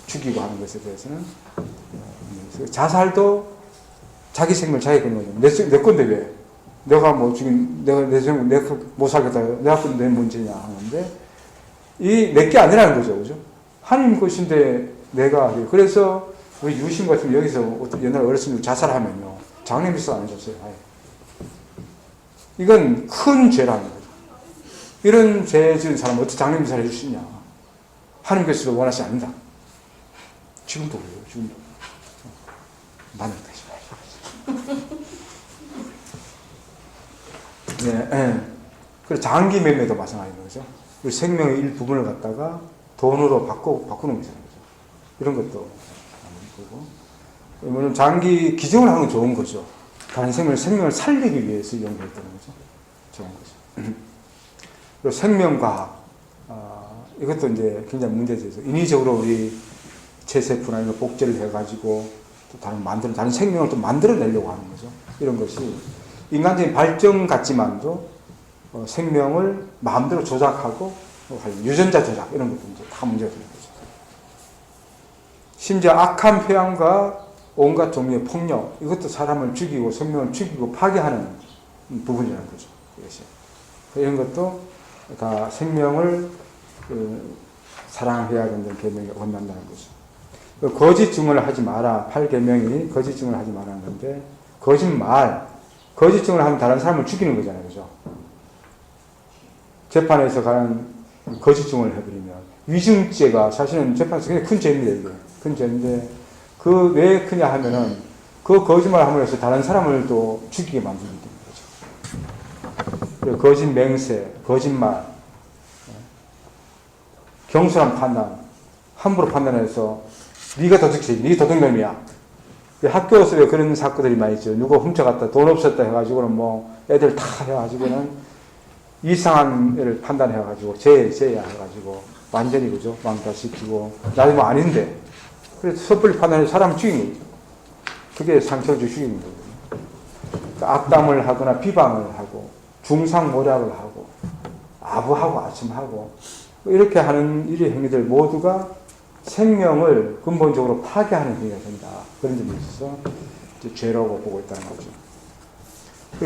S1: 죽이고 하는 것에 대해서는 자살도 자기 생명을 자기가 끊는 거죠. 내 건데 왜? 내가 뭐 죽인 내가 내 생명 내가 못 살겠다. 내가 내 문제냐 하는데 이 내 게 아니라는 거죠, 그죠? 하나님 것인데 내가 그래서 우리 유심 같은 여기서 옛날 어렸을 때 자살하면요 장례미사 안 해줬어요. 이건 큰 죄라는 거죠. 이런 죄 지은 사람 어떻게 장례미사를 해줄 수 있냐? 하나님께서도 원하지 않는다. 지금도 그래요. 지금도 나는 네. 그리고 장기 매매도 마찬가지인 거죠. 우리 생명의 일부분을 갖다가 돈으로 바꾸는 거잖아요. 이런 것도 보고. 그러면 장기 기증을 하는 건 좋은 거죠. 다른 생명을 살리기 위해서 이용됐다는 거죠. 좋은 거죠. 그리고 생명과학, 이것도 이제 굉장히 문제돼서 인위적으로 우리 체세포나 이런 복제를 해가지고 또 다른 생명을 또 만들어내려고 하는 거죠. 이런 것이 인간적인 발전 같지만도 생명을 마음대로 조작하고 유전자 조작 이런 것도 이제 다 문제가 되는 거죠. 심지어 악한 표현과 온갖 종류의 폭력 이것도 사람을 죽이고 생명을 죽이고 파괴하는 부분이라는 거죠. 이것이. 이런 것도 다 생명을 사랑해야 된다는 계명이 원한다는 거죠. 거짓 증언을 하지 마라. 8계명이 거짓 증언을 하지 말라는 건데, 거짓 증언을 하면 다른 사람을 죽이는 거잖아요. 그죠? 재판에서 가는 거짓 증언을 해버리면, 위증죄가 사실은 재판에서 굉장히 큰 죄입니다. 이게. 큰 죄인데, 그 왜 크냐 하면은, 그 거짓말을 함으로써 다른 사람을 또 죽이게 만들기 때문에 거죠. 그리고 거짓 맹세, 거짓말, 경솔한 판단, 함부로 판단해서 네가 도둑질, 네 도둑놈이야. 학교에서 왜 그런 사건들이 많이 있죠. 누가 훔쳐갔다, 돈 없었다 해가지고는 뭐 애들 다 해가지고는 이상한 애를 판단해가지고 죄야 해가지고 완전히 그죠 왕따시키고 나중에 뭐 아닌데 그래서 섣불리 판단해서 사람 죽이는 거죠. 그게 상처를 죽이는 거거든요. 그러니까 악담을 하거나 비방을 하고 중상모략을 하고 아부하고 아첨하고 이렇게 하는 이런 행위들 모두가 생명을 근본적으로 파괴하는 행위가 된다. 그런 점에 있어서 이제 죄라고 보고 있다는 거죠.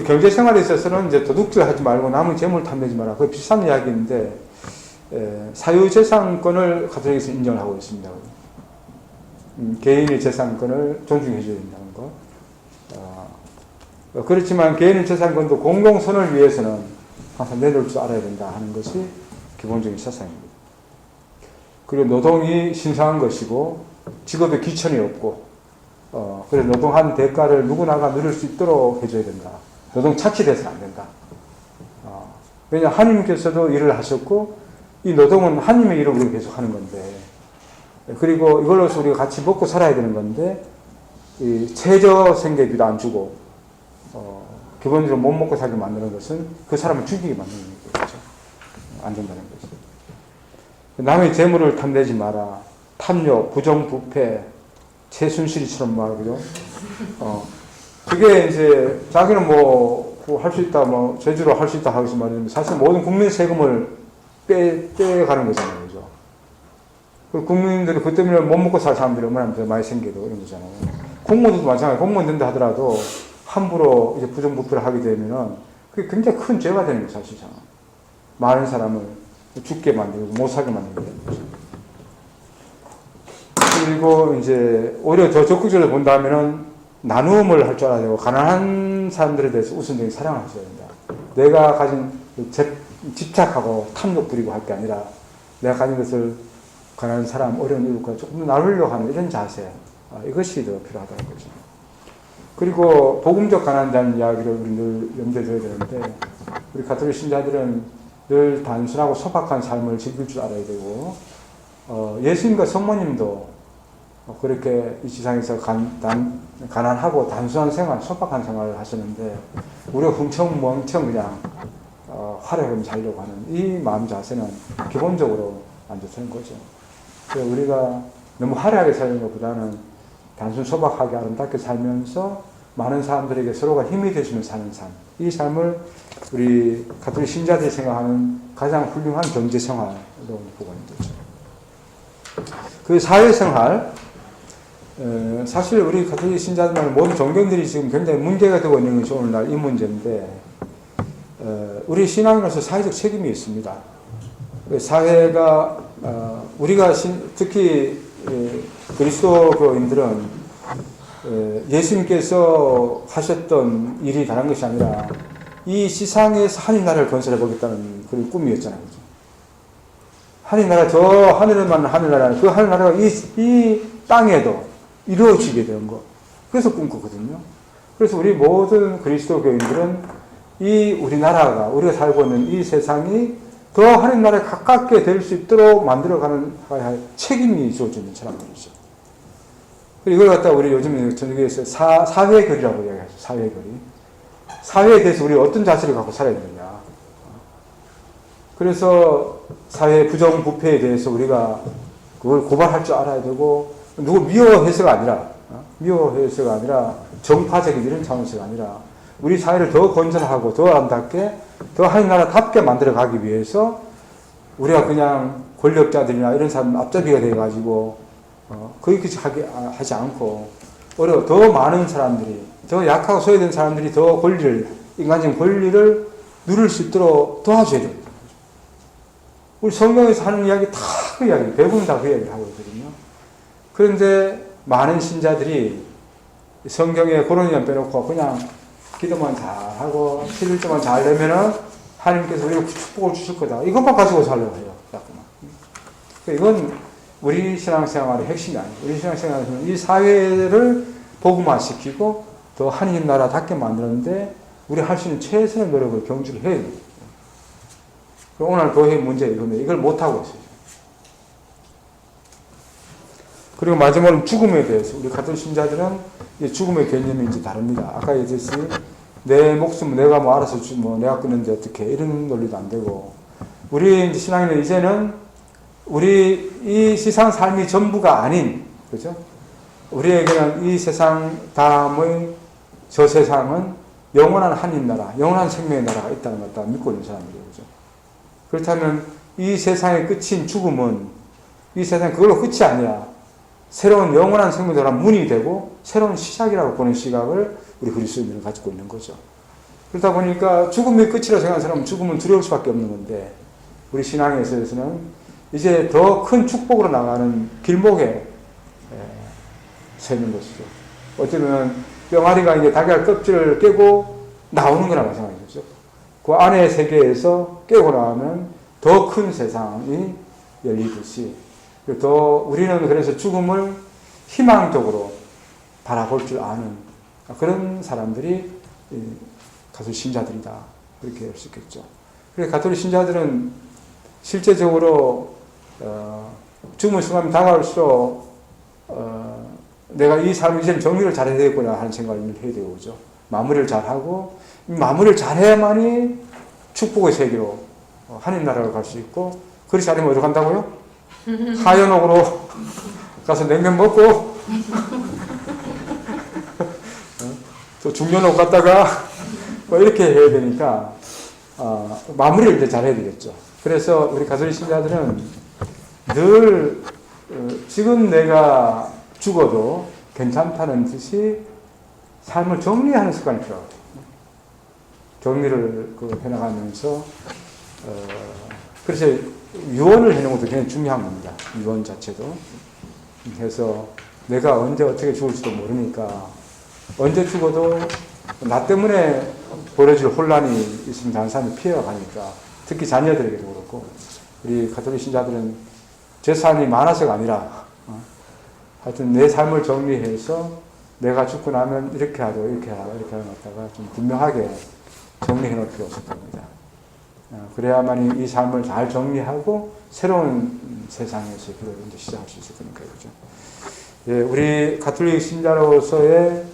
S1: 경제 생활에 있어서는 이제 도둑질 하지 말고 남의 재물 탐내지 마라. 그 비슷한 이야기인데, 사유재산권을 가톨릭에서 인정을 하고 있습니다. 개인의 재산권을 존중해 줘야 된다는 거. 그렇지만 개인의 재산권도 공동선을 위해서는 항상 내놓을 줄 알아야 된다 하는 것이 기본적인 사상입니다. 그리고 노동이 신성한 것이고 직업에 귀천이 없고 그래서 노동한 대가를 누구나가 누릴 수 있도록 해줘야 된다. 노동 착취돼서는 안 된다. 왜냐 하나님께서도 일을 하셨고 이 노동은 하나님의 일을 우리가 계속 하는 건데 그리고 이걸로서 우리가 같이 먹고 살아야 되는 건데 이 최저 생계비도 안 주고 기본적으로 못 먹고 살게 만드는 것은 그 사람을 죽이게 만드는 거죠. 안 된다는 거죠. 남의 재물을 탐내지 마라. 탐욕, 부정부패, 최순실이처럼 말이죠. 그게 이제 자기는 뭐 할 수 있다, 뭐 제주로 할 수 있다 하고서 말이면 사실 모든 국민 세금을 빼가는 거잖아요, 그죠? 그 국민들이 그 때문에 못 먹고 살 사람들이 얼마나 많이 생기고 이런 거잖아요. 공무원들도 마찬가지. 공무원 된다 하더라도 함부로 이제 부정부패를 하게 되면은 그게 굉장히 큰 죄가 되는 거예요, 사실상. 많은 사람을 죽게 만들고 못 살게 만들게 되는 거죠. 그리고 이제 오히려 더 적극적으로 본다면은 나눔을 할 줄 알아야 되고 가난한 사람들에 대해서 우선적인 사랑을 하셔야 된다. 내가 가진 집착하고 탐욕 부리고 할 게 아니라 내가 가진 것을 가난한 사람, 어려운 이웃과 조금 더 나누려고 하는 이런 자세, 이것이 더 필요하다는 거죠. 그리고 복음적 가난이라는 이야기를 우리 늘 염두에 둬야 되는데 우리 가톨릭 신자들은 늘 단순하고 소박한 삶을 즐길 줄 알아야 되고 예수님과 성모님도 그렇게 이 지상에서 가난하고 단순한 생활, 소박한 생활을 하시는데 우리가 흥청멍청 그냥 화려하게 살려고 하는 이 마음 자세는 기본적으로 안 좋다는 거죠. 그래서 우리가 너무 화려하게 사는 것보다는 단순 소박하게 아름답게 살면서 많은 사람들에게 서로가 힘이 되시면 사는 삶. 이 삶을 우리 가톨릭 신자들이 생각하는 가장 훌륭한 경제 생활로 보고 있는 거죠. 그 사회 생활, 사실 우리 가톨릭 신자들 모든 종교인들이 지금 굉장히 문제가 되고 있는 것이 오늘날 이 문제인데, 우리 신앙인으로서 사회적 책임이 있습니다. 사회가, 우리가 특히 그리스도교인들은 예수님께서 하셨던 일이 다른 것이 아니라 이 세상에서 하늘나라를 건설해 보겠다는 그런 꿈이었잖아요. 그죠? 하늘나라, 저 하늘을 만난 하늘나라, 그 하늘나라가 이 땅에도 이루어지게 된 것. 그래서 꿈꿨거든요. 그래서 우리 모든 그리스도교인들은 이 우리나라가, 우리가 살고 있는 이 세상이 더 하늘나라에 가깝게 될 수 있도록 만들어가는 책임이 주어지는 사람들이죠. 그리고 이걸 갖다가 우리 요즘 전교에서 사회결이라고 이야기하죠. 사회결이. 사회에 대해서 우리 어떤 자세를 갖고 살아야 되느냐. 그래서 사회 부정부패에 대해서 우리가 그걸 고발할 줄 알아야 되고, 누구 미워해서가 아니라, 정파적인 이런 차원에서가 아니라, 우리 사회를 더 건전하고 더 아름답게, 더 하늘나라답게 만들어 가기 위해서 우리가 그냥 권력자들이나 이런 사람 앞잡이가 돼가지고, 거기까지 하지 않고, 더 많은 사람들이, 더 약하고 소외된 사람들이 더 권리를 인간적인 권리를 누릴 수 있도록 도와줘야 됩니다. 우리 성경에서 하는 이야기 다 그 이야기, 대부분 다 그 이야기를 하고 있거든요. 그런데 많은 신자들이 성경에 그런 이야기 빼놓고 그냥 기도만 잘하고 11조만 잘 내면은 하나님께서 우리에게 축복을 주실 거다. 이것만 가지고 살려고 해요. 자꾸만. 이건 우리 신앙생활의 핵심이 아니에요. 우리 신앙생활은 이 사회를 복음화시키고 더 하나님 나라답게 만드는데 우리 할 수 있는 최선의 노력을 경주를 해야 돼요. 오늘 교회의 문제 이겁니다. 이걸 못하고 있어요. 그리고 마지막으로 죽음에 대해서 우리 가톨릭 신자들은 죽음의 개념이 이제 다릅니다. 아까 얘기했듯이 내 목숨 내가 뭐 알아서 내가 끊는데 어떻게 이런 논리도 안 되고 우리 이제 신앙인은 이제는 우리 이 세상 삶이 전부가 아닌 그죠? 우리에게는 이 세상 다음의 저 세상은 영원한 하나님 나라, 영원한 생명의 나라가 있다는 걸 다 믿고 있는 사람이에요. 그죠? 그렇다면 이 세상의 끝인 죽음은 이 세상 그걸로 끝이 아니야. 새로운 영원한 생명들한 문이 되고 새로운 시작이라고 보는 시각을 우리 그리스도인들은 가지고 있는 거죠. 그러다 보니까 죽음이 끝이라고 생각하는 사람은 죽음은 두려울 수밖에 없는 건데 우리 신앙에 있어서는 이제 더 큰 축복으로 나가는 길목에 서 있는 것이죠. 어쩌면 병아리가 이제 달걀 껍질을 깨고 나오는 거나 마찬가지죠. 그 안의 세계에서 깨고 나오면 더 큰 세상이 열리듯이 더 우리는 그래서 죽음을 희망적으로 바라볼 줄 아는 그런 사람들이 가톨릭 신자들이다. 그렇게 할 수 있겠죠. 그래서 가톨릭 신자들은 실제적으로 죽음의 순간이 다가올수록 내가 이 삶을 이제는 정리를 잘해야 되겠구나 하는 생각을 해야 되고 그죠. 마무리를 잘하고 마무리를 잘해야만이 축복의 세계로 하나님 나라로 갈 수 있고 그렇지 않으면 어디로 간다고요? 하연옥으로 가서 냉면 먹고 또 중년옥 갔다가 뭐 이렇게 해야 되니까 마무리를 이제 잘해야 되겠죠. 그래서 우리 가톨릭 신자들은 늘 지금 내가 죽어도 괜찮다는 듯이 삶을 정리하는 습관이 필요하거든요. 정리를 해나가면서 그래서 유언을 해놓은 것도 굉장히 중요한 겁니다. 유언 자체도. 그래서 내가 언제 어떻게 죽을지도 모르니까 언제 죽어도 나 때문에 벌어질 혼란이 있으면 다른 사람이 피해가 가니까 특히 자녀들에게도 그렇고 우리 가톨릭 신자들은 재산이 많아서가 아니라 하여튼 내 삶을 정리해서 내가 죽고 나면 이렇게 하고 이렇게 하고 이렇게 하다가 좀 분명하게 정리해 놓을 필요가 있을 겁니다. 그래야만 이 삶을 잘 정리하고 새로운 세상에서 그걸 이제 시작할 수 있을 거니까요. 그죠? 예, 우리 가톨릭 신자로서의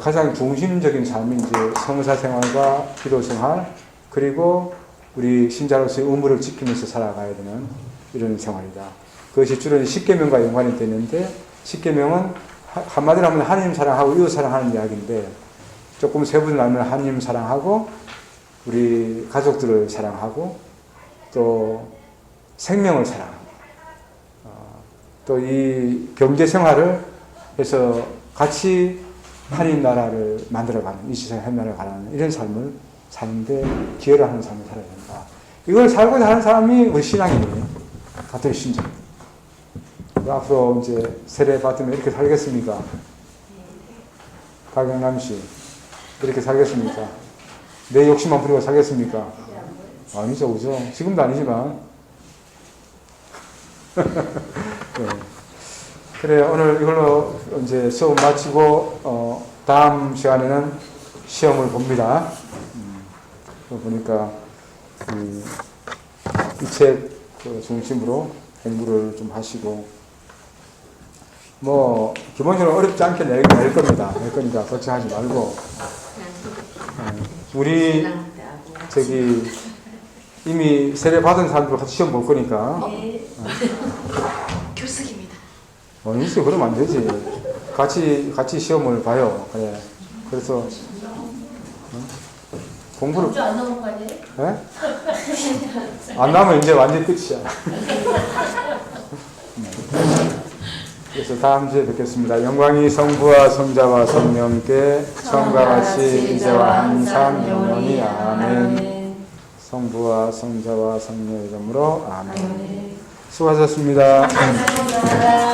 S1: 가장 중심적인 삶이 이제 성사 생활과 기도 생활 그리고 우리 신자로서의 의무를 지키면서 살아가야 되는 이런 생활이다. 그것이 주로 10계명과 연관이 되는데 10계명은 한마디로 하면 하나님 사랑하고 이웃 사랑하는 이야기인데 조금 세분을 나누면 하나님 사랑하고 우리 가족들을 사랑하고 또 생명을 사랑하고 또 이 경제 생활을 해서 같이 하나님 나라를 만들어가는 이 세상에 하나님 나라를 가는 이런 삶을 사는데 기여를 하는 삶을 살아야 된다. 이걸 살고자 하는 사람이 우리 신앙인이에요. 가톨릭 신자. 앞으로 이제 세례 받으면 이렇게 살겠습니까? 박영남 씨 이렇게 살겠습니까? 내 욕심만 부리고 살겠습니까? 아니죠, 그죠? 지금도 아니지만. 네. 그래, 오늘 이걸로 이제 수업 마치고, 다음 시간에는 시험을 봅니다. 보니까, 이 책 중심으로 공부를 좀 하시고, 뭐, 기본적으로 어렵지 않게 낼 겁니다. 낼 거니까 걱정하지 말고, 우리 이미 세례 받은 사람들 같이 시험 볼 거니까.
S3: 교수입니다.
S1: 아니지, 그러면 안 되지. 같이 시험을 봐요. 그래. 그래서 공부를
S4: 안 나온 거 아니에요?
S1: 네? 안 나오면 이제 완전 끝이야. 그래서 다음 주에 뵙겠습니다. 영광이 성부와 성자와 성령께 처음과 같이 이제와 항상 영원히 아멘. 성부와 성자와 성령의 이름으로 아멘. 수고하셨습니다.
S4: 감사합니다.